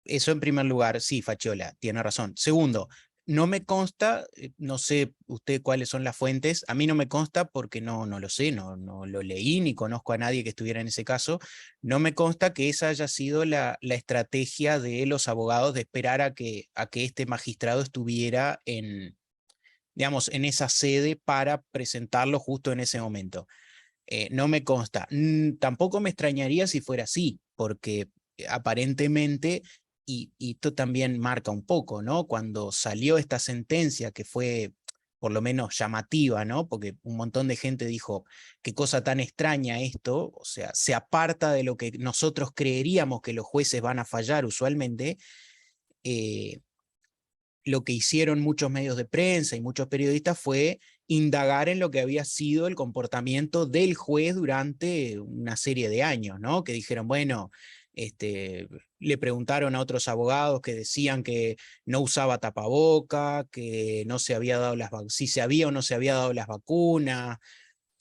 [SPEAKER 1] Eso en primer lugar, sí, Faciola, tiene razón. Segundo, no me consta, no sé usted cuáles son las fuentes, a mí no me consta porque no lo sé, no lo leí, ni conozco a nadie que estuviera en ese caso, no me consta que esa haya sido la estrategia de los abogados de esperar a que este magistrado estuviera digamos, en esa sede para presentarlo justo en ese momento. No me consta. Tampoco me extrañaría si fuera así, porque aparentemente, y esto también marca un poco, ¿no? Cuando salió esta sentencia que fue por lo menos llamativa, ¿no? Porque un montón de gente dijo, qué cosa tan extraña esto, o sea, se aparta de lo que nosotros creeríamos que los jueces van a fallar usualmente. Lo que hicieron muchos medios de prensa y muchos periodistas fue indagar en lo que había sido el comportamiento del juez durante una serie de años, ¿no? Que dijeron, bueno, le preguntaron a otros abogados que decían que no usaba tapaboca, que no se había dado si se había o no se había dado las vacunas.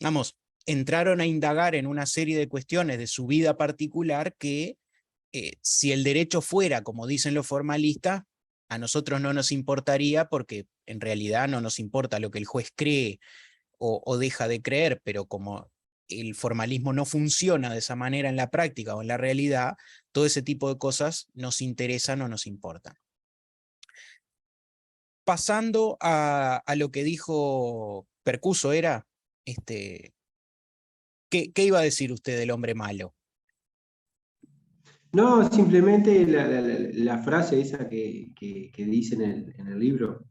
[SPEAKER 1] Vamos, entraron a indagar en una serie de cuestiones de su vida particular que si el derecho fuera, como dicen los formalistas, a nosotros no nos importaría porque en realidad no nos importa lo que el juez cree o deja de creer, pero como el formalismo no funciona de esa manera en la práctica o en la realidad, todo ese tipo de cosas nos interesan o nos importan. Pasando a lo que dijo Percuso, era, ¿qué iba a decir usted del hombre malo?
[SPEAKER 14] No, simplemente la frase esa que dice en el libro.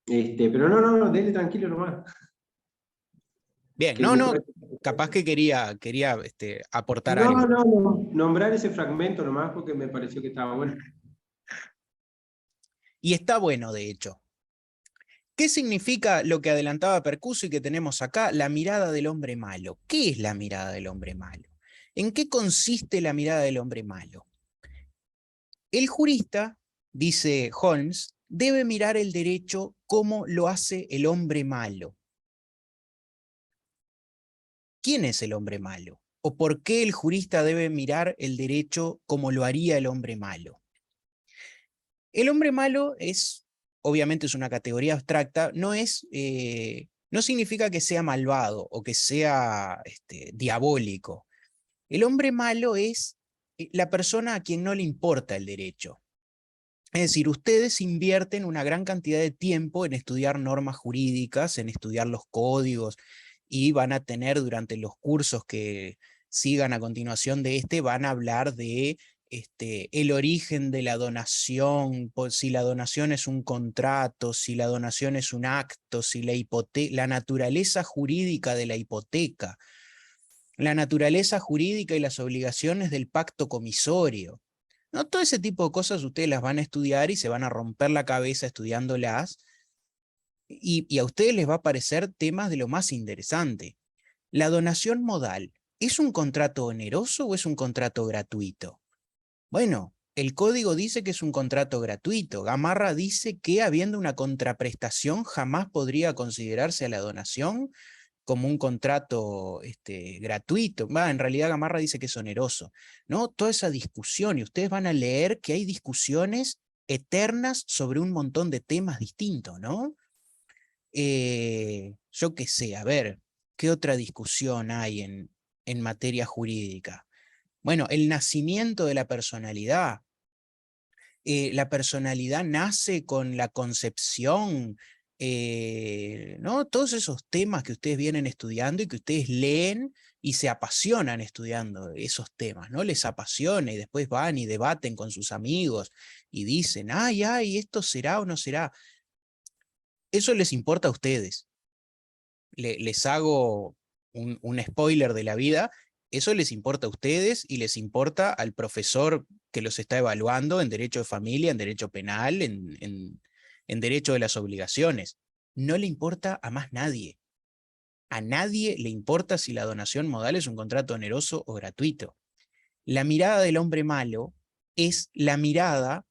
[SPEAKER 14] Pero no, dele tranquilo nomás.
[SPEAKER 1] Bien,
[SPEAKER 14] Que
[SPEAKER 1] no,
[SPEAKER 14] después-
[SPEAKER 1] capaz que quería aportar
[SPEAKER 14] No,
[SPEAKER 1] algo.
[SPEAKER 14] no, nombrar ese fragmento nomás porque me pareció que estaba bueno.
[SPEAKER 1] Y está bueno, de hecho. ¿Qué significa lo que adelantaba Percuso y que tenemos acá? La mirada del hombre malo. ¿Qué es la mirada del hombre malo? ¿En qué consiste la mirada del hombre malo? El jurista, dice Holmes, debe mirar el derecho como lo hace el hombre malo. ¿Quién es el hombre malo? ¿O por qué el jurista debe mirar el derecho como lo haría el hombre malo? El hombre malo obviamente es una categoría abstracta, no significa que sea malvado o que sea diabólico. El hombre malo es la persona a quien no le importa el derecho. Es decir, ustedes invierten una gran cantidad de tiempo en estudiar normas jurídicas, en estudiar los códigos, y van a tener durante los cursos que sigan a continuación de van a hablar de el origen de la donación, si la donación es un contrato, si la donación es un acto, si la naturaleza jurídica de la hipoteca, la naturaleza jurídica y las obligaciones del pacto comisorio. ¿No? Todo ese tipo de cosas ustedes las van a estudiar y se van a romper la cabeza estudiándolas, y a ustedes les va a parecer temas de lo más interesante. ¿La donación modal es un contrato oneroso o es un contrato gratuito? Bueno, el código dice que es un contrato gratuito. Gamarra dice que habiendo una contraprestación jamás podría considerarse a la donación como un contrato gratuito. En realidad Gamarra dice que es oneroso, ¿no? Toda esa discusión, y ustedes van a leer que hay discusiones eternas sobre un montón de temas distintos, ¿no? Yo qué sé, a ver, ¿qué otra discusión hay en materia jurídica? Bueno, el nacimiento de la personalidad. La personalidad nace con la concepción, ¿no? Todos esos temas que ustedes vienen estudiando y que ustedes leen y se apasionan estudiando esos temas, ¿no? Les apasiona y después van y debaten con sus amigos y dicen, ay, ¿esto será o no será? Eso les importa a ustedes. Les hago un spoiler de la vida. Eso les importa a ustedes y les importa al profesor que los está evaluando en derecho de familia, en derecho penal, en derecho de las obligaciones. No le importa a más nadie. A nadie le importa si la donación modal es un contrato oneroso o gratuito. La mirada del hombre malo es la mirada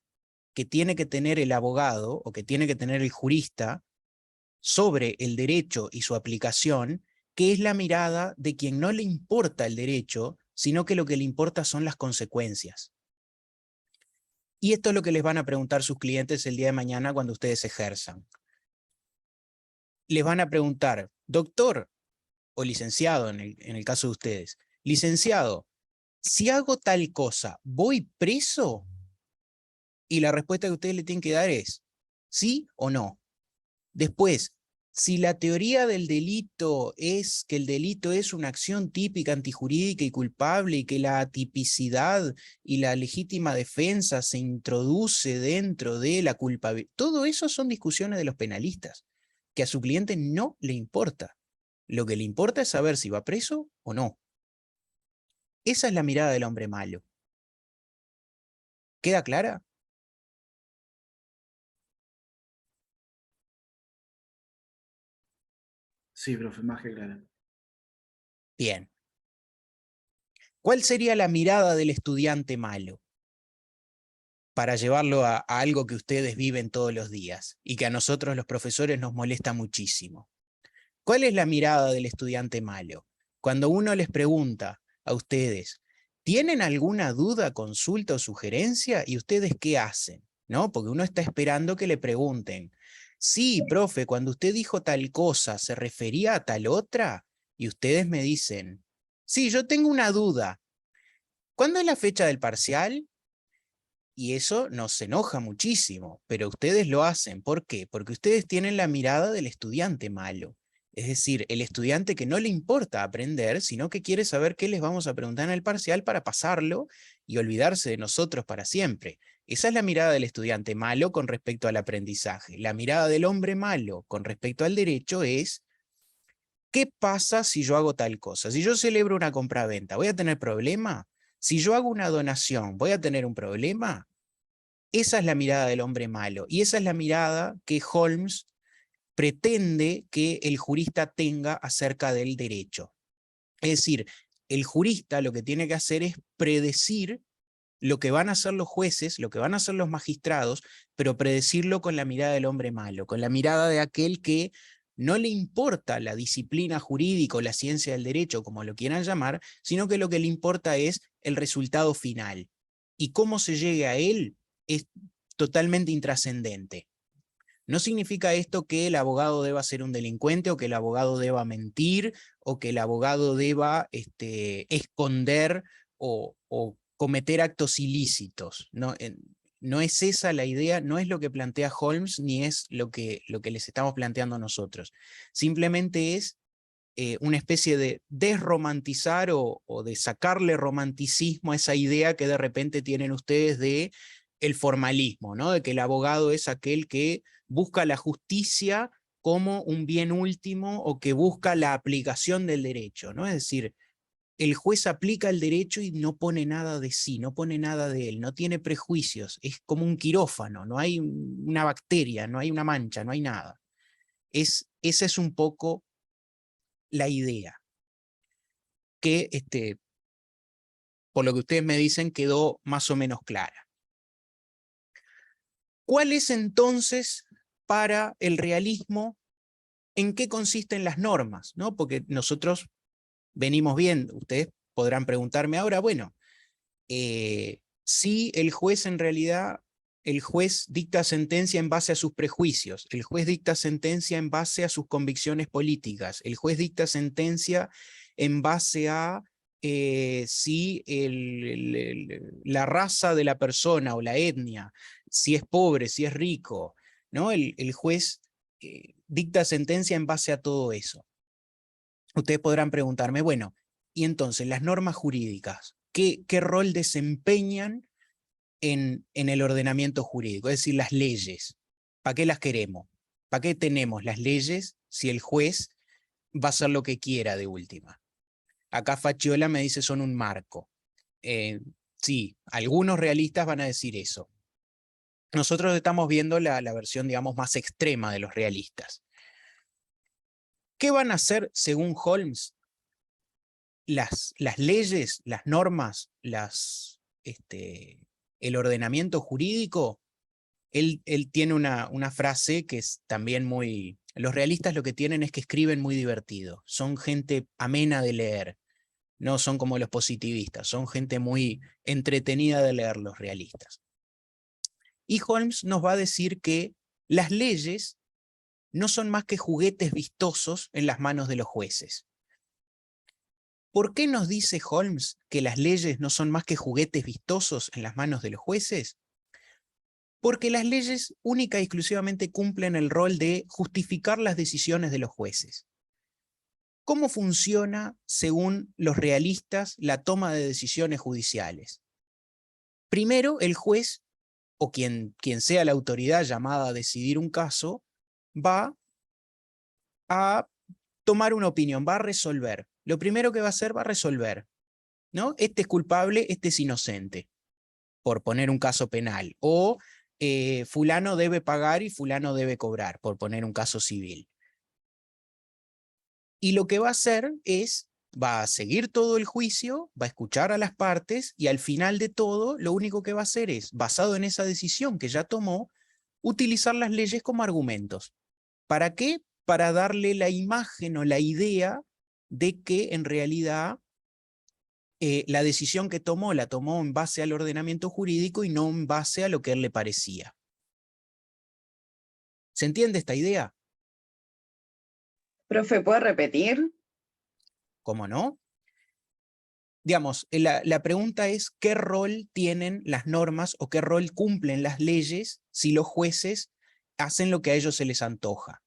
[SPEAKER 1] que tiene que tener el abogado o que tiene que tener el jurista sobre el derecho y su aplicación, que es la mirada de quien no le importa el derecho, sino que lo que le importa son las consecuencias. Y esto es lo que les van a preguntar sus clientes el día de mañana cuando ustedes ejerzan. Les van a preguntar, doctor o licenciado en el caso de ustedes, licenciado, si hago tal cosa, ¿voy preso? Y la respuesta que ustedes le tienen que dar es sí o no. Después, si la teoría del delito es que el delito es una acción típica, antijurídica y culpable, y que la atipicidad y la legítima defensa se introduce dentro de la culpabilidad, todo eso son discusiones de los penalistas, que a su cliente no le importa. Lo que le importa es saber si va preso o no. Esa es la mirada del hombre malo. ¿Queda clara?
[SPEAKER 12] Sí, profe, más que clara.
[SPEAKER 1] Bien. ¿Cuál sería la mirada del estudiante malo? Para llevarlo a algo que ustedes viven todos los días y que a nosotros los profesores nos molesta muchísimo. ¿Cuál es la mirada del estudiante malo? Cuando uno les pregunta a ustedes, ¿tienen alguna duda, consulta o sugerencia? ¿Y ustedes qué hacen? ¿No? Porque uno está esperando que le pregunten, sí, profe, cuando usted dijo tal cosa, ¿se refería a tal otra? Y ustedes me dicen, sí, yo tengo una duda. ¿Cuándo es la fecha del parcial? Y eso nos enoja muchísimo, pero ustedes lo hacen. ¿Por qué? Porque ustedes tienen la mirada del estudiante malo. Es decir, el estudiante que no le importa aprender, sino que quiere saber qué les vamos a preguntar en el parcial para pasarlo y olvidarse de nosotros para siempre. Esa es la mirada del estudiante malo con respecto al aprendizaje. La mirada del hombre malo con respecto al derecho es, ¿qué pasa si yo hago tal cosa? Si yo celebro una compraventa, ¿voy a tener problema? Si yo hago una donación, ¿voy a tener un problema? Esa es la mirada del hombre malo, y esa es la mirada que Holmes pretende que el jurista tenga acerca del derecho. Es decir, el jurista lo que tiene que hacer es predecir lo que van a hacer los jueces, lo que van a hacer los magistrados, pero predecirlo con la mirada del hombre malo, con la mirada de aquel que no le importa la disciplina jurídica o la ciencia del derecho, como lo quieran llamar, sino que lo que le importa es el resultado final. Y cómo se llegue a él es totalmente intrascendente. No significa esto que el abogado deba ser un delincuente, o que el abogado deba mentir, o que el abogado deba esconder o cometer actos ilícitos. No, no es esa la idea, no es lo que plantea Holmes, ni es lo que les estamos planteando nosotros. Simplemente es una especie de desromantizar o de sacarle romanticismo a esa idea que de repente tienen ustedes de el formalismo, ¿no? De que el abogado es aquel que busca la justicia como un bien último o que busca la aplicación del derecho, ¿no? Es decir, el juez aplica el derecho y no pone nada de sí, no pone nada de él, no tiene prejuicios, es como un quirófano, no hay una bacteria, no hay una mancha, no hay nada. Esa es un poco la idea, que por lo que ustedes me dicen quedó más o menos clara. ¿Cuál es entonces para el realismo, en qué consisten las normas? ¿No? Porque nosotros venimos viendo, ustedes podrán preguntarme ahora, bueno, si el juez en realidad, el juez dicta sentencia en base a sus prejuicios, el juez dicta sentencia en base a sus convicciones políticas, el juez dicta sentencia en base a si la raza de la persona o la etnia, si es pobre, si es rico, ¿no? El juez dicta sentencia en base a todo eso. Ustedes podrán preguntarme, bueno, y entonces las normas jurídicas, ¿qué rol desempeñan en el ordenamiento jurídico? Es decir, las leyes, ¿para qué las queremos? ¿Para qué tenemos las leyes si el juez va a hacer lo que quiera de última? Acá Faciola me dice son un marco. Sí, algunos realistas van a decir eso. Nosotros estamos viendo la versión, digamos, más extrema de los realistas. ¿Qué van a hacer, según Holmes, las leyes, las normas, el ordenamiento jurídico? Él tiene una frase que es también muy... Los realistas lo que tienen es que escriben muy divertido. Son gente amena de leer. No son como los positivistas. Son gente muy entretenida de leer, los realistas. Y Holmes nos va a decir que las leyes no son más que juguetes vistosos en las manos de los jueces. ¿Por qué nos dice Holmes que las leyes no son más que juguetes vistosos en las manos de los jueces? Porque las leyes única y exclusivamente cumplen el rol de justificar las decisiones de los jueces. ¿Cómo funciona, según los realistas, la toma de decisiones judiciales? Primero, el juez, o quien sea la autoridad llamada a decidir un caso, va a tomar una opinión, va a resolver. Lo primero que va a hacer, va a resolver, ¿no? Este es culpable, este es inocente, por poner un caso penal. O fulano debe pagar y fulano debe cobrar, por poner un caso civil. Y lo que va a hacer es, va a seguir todo el juicio, va a escuchar a las partes, y al final de todo, lo único que va a hacer es, basado en esa decisión que ya tomó, utilizar las leyes como argumentos. ¿Para qué? Para darle la imagen o la idea de que en realidad la decisión que tomó, la tomó en base al ordenamiento jurídico y no en base a lo que a él le parecía. ¿Se entiende esta idea?
[SPEAKER 4] Profe, ¿puede repetir?
[SPEAKER 1] ¿Cómo no? Digamos, la pregunta es ¿qué rol tienen las normas o qué rol cumplen las leyes si los jueces hacen lo que a ellos se les antoja?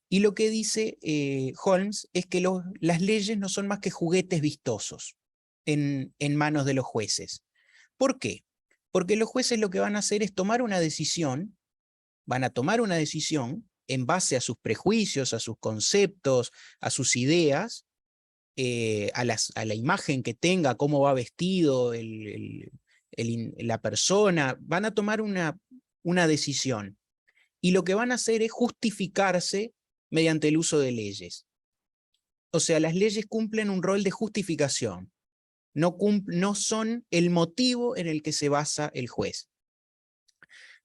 [SPEAKER 1] Y lo que dice Holmes es que las leyes no son más que juguetes vistosos en manos de los jueces. ¿Por qué? Porque los jueces lo que van a hacer es tomar una decisión, van a tomar una decisión en base a sus prejuicios, a sus conceptos, a sus ideas, a la imagen que tenga, cómo va vestido la persona, van a tomar una decisión. Y lo que van a hacer es justificarse mediante el uso de leyes. O sea, las leyes cumplen un rol de justificación. No son el motivo en el que se basa el juez.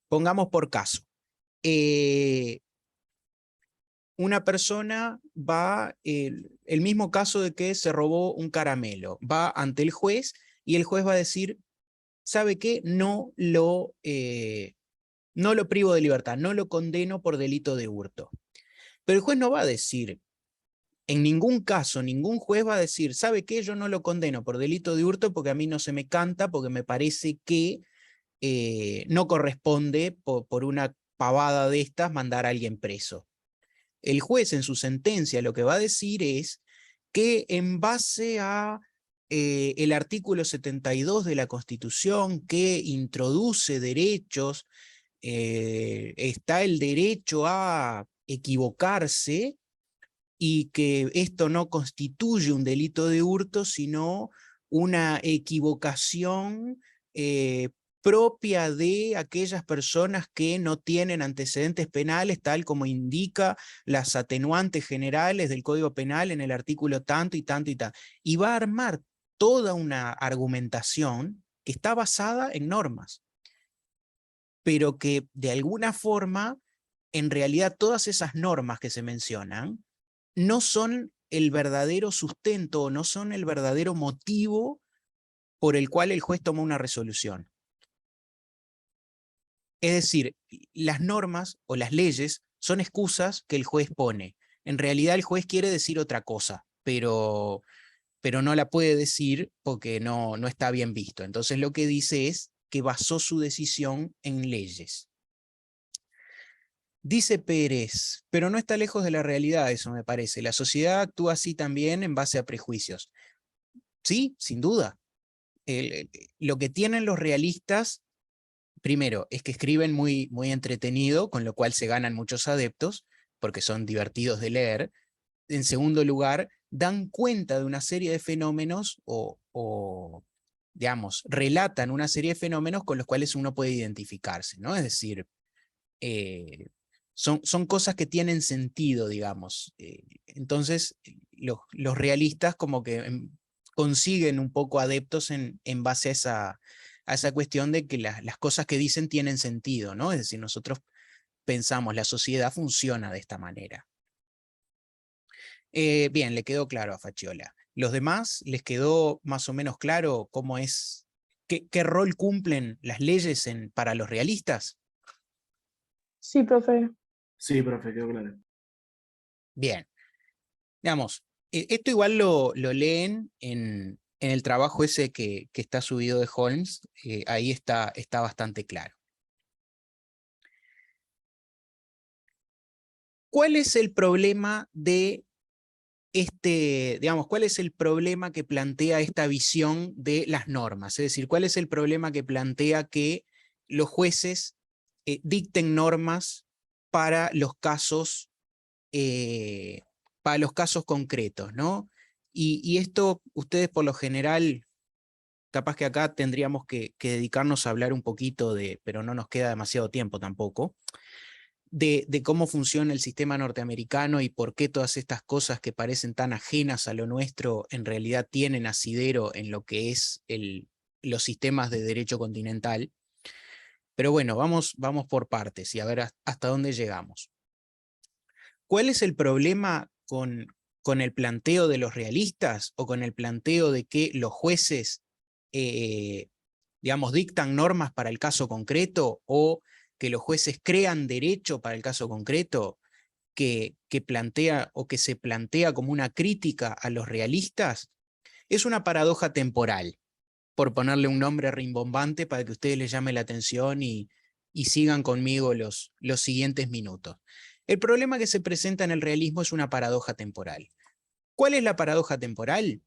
[SPEAKER 1] Pongamos por caso. Una persona va, el mismo caso de que se robó un caramelo, va ante el juez y el juez va a decir, ¿sabe qué? No lo privo de libertad, no lo condeno por delito de hurto. Pero el juez no va a decir, en ningún caso, ningún juez va a decir, ¿sabe qué? Yo no lo condeno por delito de hurto porque a mí no se me canta, porque me parece que no corresponde por una pavada de estas mandar a alguien preso. El juez en su sentencia lo que va a decir es que en base a el artículo 72 de la Constitución que introduce derechos, está el derecho a equivocarse y que esto no constituye un delito de hurto, sino una equivocación propia de aquellas personas que no tienen antecedentes penales, tal como indica las atenuantes generales del Código Penal en el artículo tanto y tanto y tanto. Y va a armar toda una argumentación que está basada en normas, pero que de alguna forma, en realidad todas esas normas que se mencionan, no son el verdadero sustento, no son el verdadero motivo por el cual el juez toma una resolución. Es decir, las normas o las leyes son excusas que el juez pone. En realidad el juez quiere decir otra cosa, pero no la puede decir porque no está bien visto. Entonces lo que dice es que basó su decisión en leyes. Dice Pérez, pero no está lejos de la realidad, eso me parece. La sociedad actúa así también en base a prejuicios. Sí, sin duda. Lo que tienen los realistas, primero, es que escriben muy, muy entretenido, con lo cual se ganan muchos adeptos, porque son divertidos de leer. En segundo lugar, dan cuenta de una serie de fenómenos o digamos, relatan una serie de fenómenos con los cuales uno puede identificarse, ¿no? Es decir, son cosas que tienen sentido, digamos. Entonces, los realistas como que consiguen un poco adeptos en base a esa cuestión de que las cosas que dicen tienen sentido, ¿no? Es decir, nosotros pensamos, la sociedad funciona de esta manera. Bien, le quedó claro a Facchiola. ¿Los demás les quedó más o menos claro cómo es, qué rol cumplen las leyes para los realistas?
[SPEAKER 15] Sí, profe.
[SPEAKER 12] Sí, profe, quedó claro.
[SPEAKER 1] Bien. Digamos, esto igual lo leen en el trabajo ese que está subido de Holmes, ahí está bastante claro. ¿Cuál es el problema de digamos, cuál es el problema que plantea esta visión de las normas? Es decir, ¿cuál es el problema que plantea que los jueces dicten normas para los casos concretos, ¿no? Y esto, ustedes por lo general, capaz que acá tendríamos que dedicarnos a hablar un poquito pero no nos queda demasiado tiempo tampoco, de cómo funciona el sistema norteamericano y por qué todas estas cosas que parecen tan ajenas a lo nuestro en realidad tienen asidero en lo que es los sistemas de derecho continental. Pero bueno, vamos por partes y a ver hasta dónde llegamos. ¿Cuál es el problema con el planteo de los realistas o con el planteo de que los jueces, digamos, dictan normas para el caso concreto o que los jueces crean derecho para el caso concreto, que plantea o que se plantea como una crítica a los realistas? Es una paradoja temporal, por ponerle un nombre rimbombante para que a ustedes les llame la atención y sigan conmigo los siguientes minutos. El problema que se presenta en el realismo es una paradoja temporal. ¿Cuál es la paradoja temporal?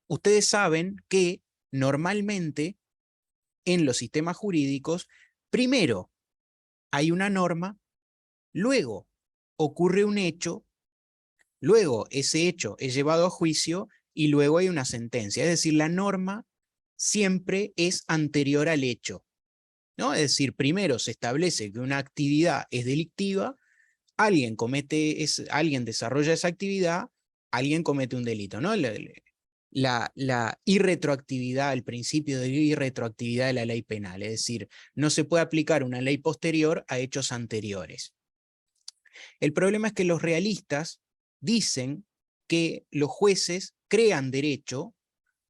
[SPEAKER 1] Ustedes saben que normalmente en los sistemas jurídicos, primero hay una norma, luego ocurre un hecho, luego ese hecho es llevado a juicio y luego hay una sentencia. Es decir, la norma siempre es anterior al hecho, ¿no? Es decir, primero se establece que una actividad es delictiva, alguien desarrolla esa actividad, alguien comete un delito, ¿no? La irretroactividad, el principio de irretroactividad de la ley penal, es decir, no se puede aplicar una ley posterior a hechos anteriores. El problema es que los realistas dicen que los jueces crean derecho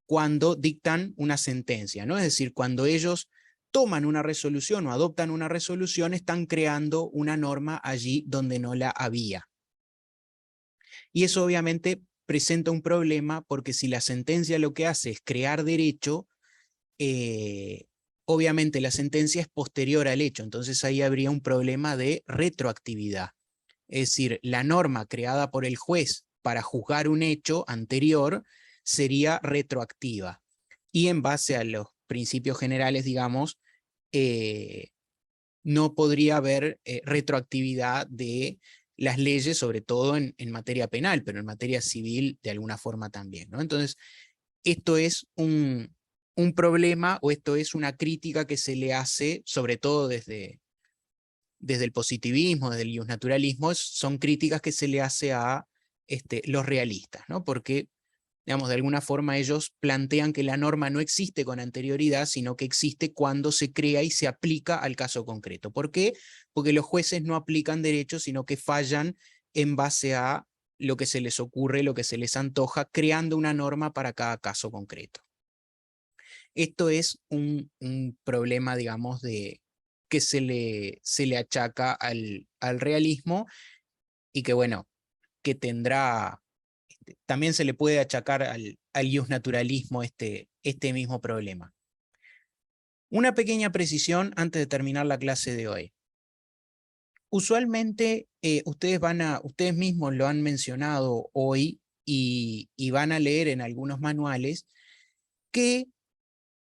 [SPEAKER 1] cuando dictan una sentencia, ¿no? Es decir, cuando ellos toman una resolución o adoptan una resolución, están creando una norma allí donde no la había. Y eso obviamente presenta un problema porque si la sentencia lo que hace es crear derecho, obviamente la sentencia es posterior al hecho, entonces ahí habría un problema de retroactividad. Es decir, la norma creada por el juez para juzgar un hecho anterior sería retroactiva. Y en base a los principios generales, digamos, no podría haber retroactividad de las leyes, sobre todo en materia penal, pero en materia civil de alguna forma también, ¿no? Entonces, esto es un problema, o esto es una crítica que se le hace, sobre todo desde el positivismo, desde el justnaturalismo, son críticas que se le hace a los realistas, ¿no? Porque, digamos, de alguna forma ellos plantean que la norma no existe con anterioridad, sino que existe cuando se crea y se aplica al caso concreto. ¿Por qué? Porque los jueces no aplican derecho, sino que fallan en base a lo que se les ocurre, lo que se les antoja, creando una norma para cada caso concreto. Esto es un problema, digamos, que se le achaca al realismo y que, bueno, que tendrá... También se le puede achacar al justnaturalismo este mismo problema. Una pequeña precisión antes de terminar la clase de hoy. Usualmente ustedes mismos lo han mencionado hoy y van a leer en algunos manuales que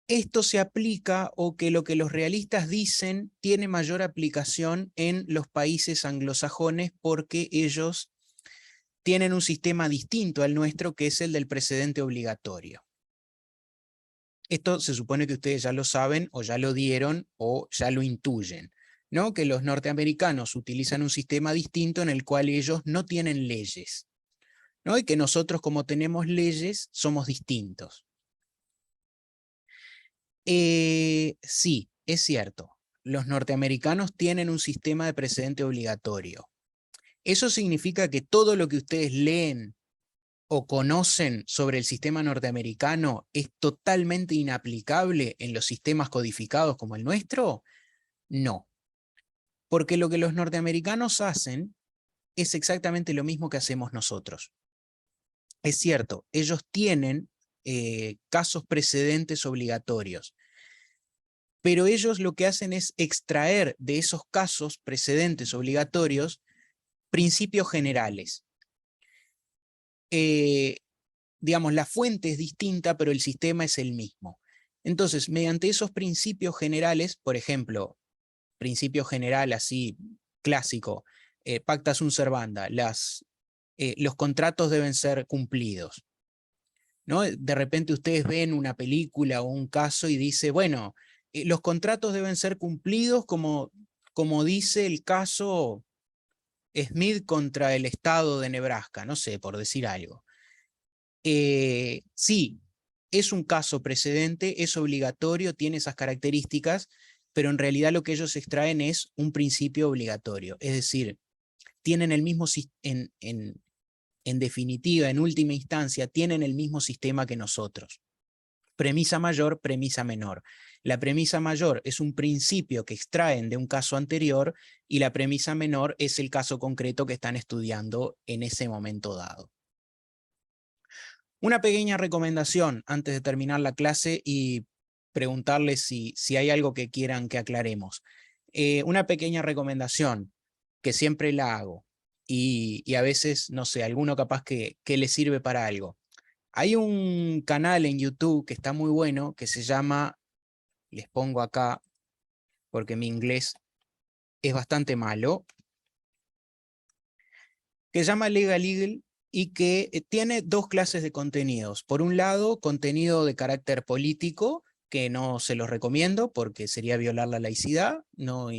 [SPEAKER 1] esto se aplica o que lo que los realistas dicen tiene mayor aplicación en los países anglosajones porque ellos tienen un sistema distinto al nuestro, que es el del precedente obligatorio. Esto se supone que ustedes ya lo saben, o ya lo dieron, o ya lo intuyen. ¿no? Que los norteamericanos utilizan un sistema distinto en el cual ellos no tienen leyes, ¿no? Y que nosotros, como tenemos leyes, somos distintos. Sí, es cierto. Los norteamericanos tienen un sistema de precedente obligatorio. ¿Eso significa que todo lo que ustedes leen o conocen sobre el sistema norteamericano es totalmente inaplicable en los sistemas codificados como el nuestro? No. Porque lo que los norteamericanos hacen es exactamente lo mismo que hacemos nosotros. Es cierto, ellos tienen casos precedentes obligatorios, pero ellos lo que hacen es extraer de esos casos precedentes obligatorios principios generales. Digamos, la fuente es distinta, pero el sistema es el mismo. Entonces, mediante esos principios generales, por ejemplo, principio general así clásico, pacta sunt servanda, los contratos deben ser cumplidos, ¿no? De repente ustedes ven una película o un caso y dice, bueno, los contratos deben ser cumplidos como dice el caso Smith contra el estado de Nebraska, no sé, por decir algo. Sí, es un caso precedente, es obligatorio, tiene esas características, pero en realidad lo que ellos extraen es un principio obligatorio, es decir, tienen el mismo, en definitiva, en última instancia, tienen el mismo sistema que nosotros. Premisa mayor, premisa menor. La premisa mayor es un principio que extraen de un caso anterior y la premisa menor es el caso concreto que están estudiando en ese momento dado. Una pequeña recomendación antes de terminar la clase y preguntarles si hay algo que quieran que aclaremos. Una pequeña recomendación que siempre la hago y a veces, no sé, alguno capaz que le sirve para algo. Hay un canal en YouTube que está muy bueno, que se llama, les pongo acá, porque mi inglés es bastante malo, que se llama Legal Eagle y que tiene dos clases de contenidos. Por un lado, contenido de carácter político, que no se los recomiendo porque sería violar la laicidad, no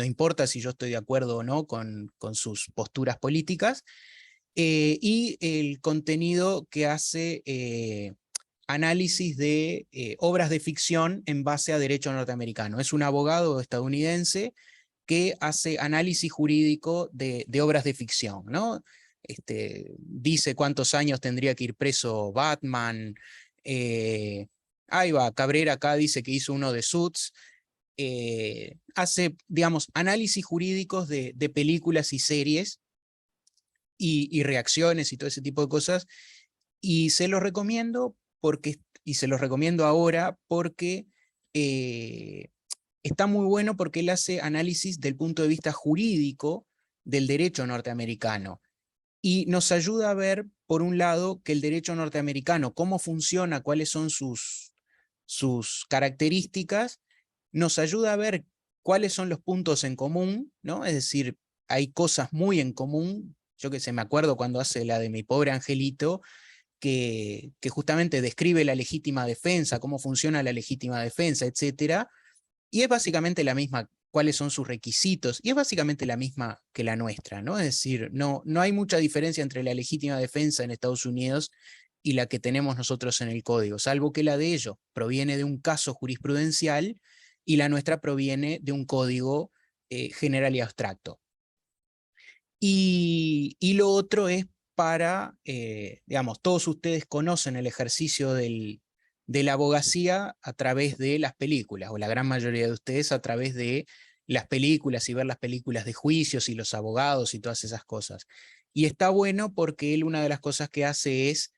[SPEAKER 1] importa si yo estoy de acuerdo o no con sus posturas políticas, y el contenido que hace análisis de obras de ficción en base a derecho norteamericano. Es un abogado estadounidense que hace análisis jurídico de obras de ficción, ¿no? Dice cuántos años tendría que ir preso Batman, ahí va, Cabrera acá dice que hizo uno de Suits, hace, digamos, análisis jurídicos de películas y series, y reacciones y todo ese tipo de cosas, y se los recomiendo ahora porque está muy bueno porque él hace análisis del punto de vista jurídico del derecho norteamericano, y nos ayuda a ver, por un lado, que el derecho norteamericano, cómo funciona, cuáles son sus características, nos ayuda a ver cuáles son los puntos en común, ¿no? Es decir, hay cosas muy en común. Yo que sé, me acuerdo cuando hace la de Mi Pobre Angelito, que justamente describe la legítima defensa, cómo funciona la legítima defensa, etc. Y es básicamente la misma, cuáles son sus requisitos, y es básicamente la misma que la nuestra, ¿no? Es decir, no hay mucha diferencia entre la legítima defensa en Estados Unidos y la que tenemos nosotros en el código, salvo que la de ellos proviene de un caso jurisprudencial y la nuestra proviene de un código general y abstracto. Y lo otro es para, digamos, todos ustedes conocen el ejercicio de la abogacía a través de las películas, o la gran mayoría de ustedes a través de las películas y ver las películas de juicios y los abogados y todas esas cosas. Y está bueno porque él una de las cosas que hace es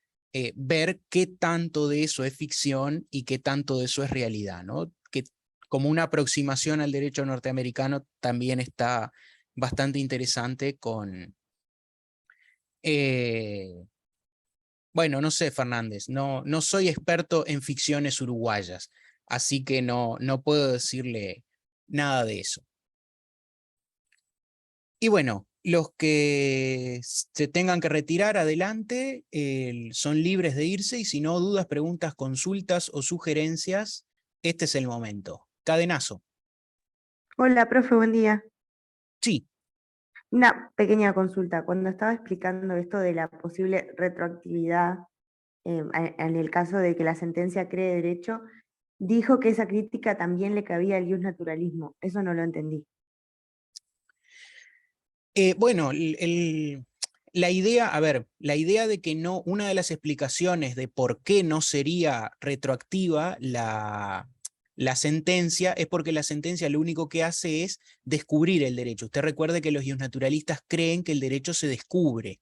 [SPEAKER 1] ver qué tanto de eso es ficción y qué tanto de eso es realidad, ¿no? Que como una aproximación al derecho norteamericano también está bastante interesante con... bueno, no sé, Fernández, no soy experto en ficciones uruguayas, así que no puedo decirle nada de eso. Y bueno, los que se tengan que retirar, adelante, son libres de irse, y si no, dudas, preguntas, consultas o sugerencias, este es el momento. Cadenazo.
[SPEAKER 16] Hola, profe, buen día.
[SPEAKER 1] Sí.
[SPEAKER 16] Una pequeña consulta. Cuando estaba explicando esto de la posible retroactividad, en el caso de que la sentencia cree derecho, dijo que esa crítica también le cabía al naturalismo. Eso no lo entendí.
[SPEAKER 1] Bueno, la idea, a ver, la idea de que no, una de las explicaciones de por qué no sería retroactiva la sentencia es porque la sentencia lo único que hace es descubrir el derecho. Usted recuerde que los naturalistas creen que el derecho se descubre.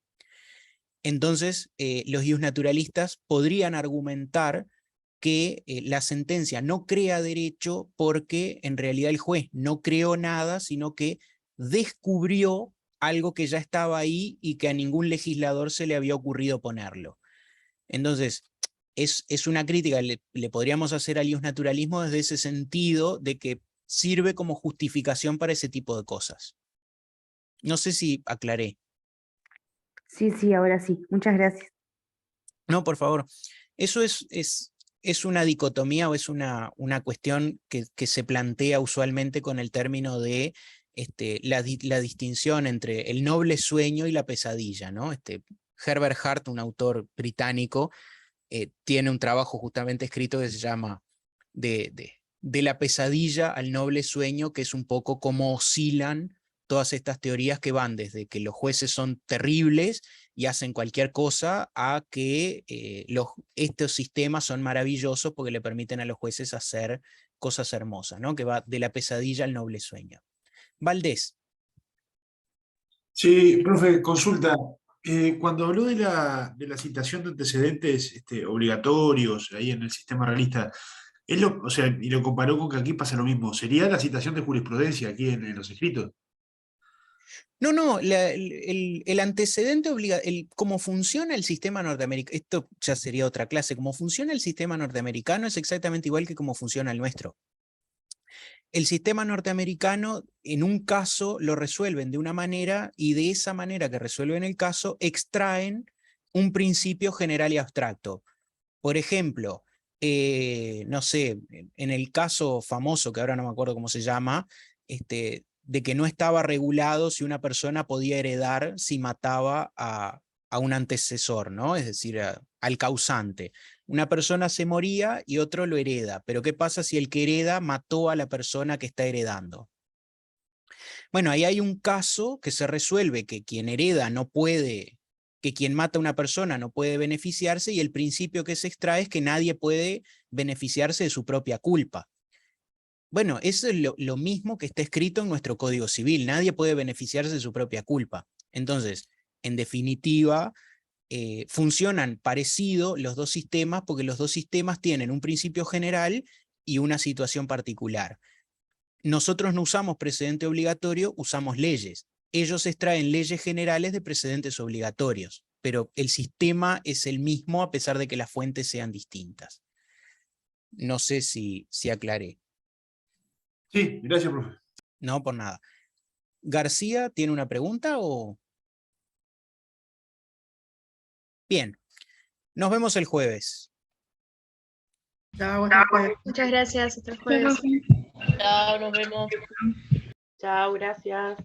[SPEAKER 1] Entonces, los naturalistas podrían argumentar que la sentencia no crea derecho porque en realidad el juez no creó nada, sino que descubrió algo que ya estaba ahí y que a ningún legislador se le había ocurrido ponerlo. Entonces, es una crítica que le podríamos hacer al naturalismo desde ese sentido de que sirve como justificación para ese tipo de cosas. No sé si aclaré.
[SPEAKER 16] Sí, ahora sí. Muchas gracias.
[SPEAKER 1] No, por favor. Eso es una dicotomía o es una cuestión que se plantea usualmente con el término de la distinción entre el noble sueño y la pesadilla, ¿no? Herbert Hart, un autor británico, tiene un trabajo justamente escrito que se llama de la pesadilla al noble sueño, que es un poco cómo oscilan todas estas teorías que van desde que los jueces son terribles y hacen cualquier cosa a que estos sistemas son maravillosos porque le permiten a los jueces hacer cosas hermosas, ¿no? Que va de la pesadilla al noble sueño. Valdés.
[SPEAKER 17] Sí, profe, consulta. Cuando habló de la citación de antecedentes obligatorios ahí en el sistema realista, o sea, y lo comparó con que aquí pasa lo mismo, ¿sería la citación de jurisprudencia aquí en los escritos?
[SPEAKER 1] No, el antecedente cómo funciona el sistema norteamericano, esto ya sería otra clase, cómo funciona el sistema norteamericano es exactamente igual que cómo funciona el nuestro. El sistema norteamericano, en un caso, lo resuelven de una manera y de esa manera que resuelven el caso, extraen un principio general y abstracto. Por ejemplo, no sé, en el caso famoso, que ahora no me acuerdo cómo se llama, de que no estaba regulado si una persona podía heredar si mataba a un antecesor, ¿no? Es decir, al causante. Una persona se moría y otro lo hereda, pero ¿qué pasa si el que hereda mató a la persona que está heredando? Bueno, ahí hay un caso que se resuelve que quien hereda no puede, que quien mata a una persona no puede beneficiarse, y el principio que se extrae es que nadie puede beneficiarse de su propia culpa. Bueno, eso es lo mismo que está escrito en nuestro Código Civil. Nadie puede beneficiarse de su propia culpa. Entonces, en definitiva, funcionan parecido los dos sistemas porque los dos sistemas tienen un principio general y una situación particular. Nosotros no usamos precedente obligatorio, usamos leyes. Ellos extraen leyes generales de precedentes obligatorios, pero el sistema es el mismo a pesar de que las fuentes sean distintas. No sé si aclaré.
[SPEAKER 17] Sí, gracias, profe.
[SPEAKER 1] No, por nada. ¿García tiene una pregunta o...? Bien, nos vemos el jueves.
[SPEAKER 6] Chao, hasta el jueves. Muchas gracias, hasta el jueves.
[SPEAKER 13] Chao, nos vemos.
[SPEAKER 10] Chao, gracias.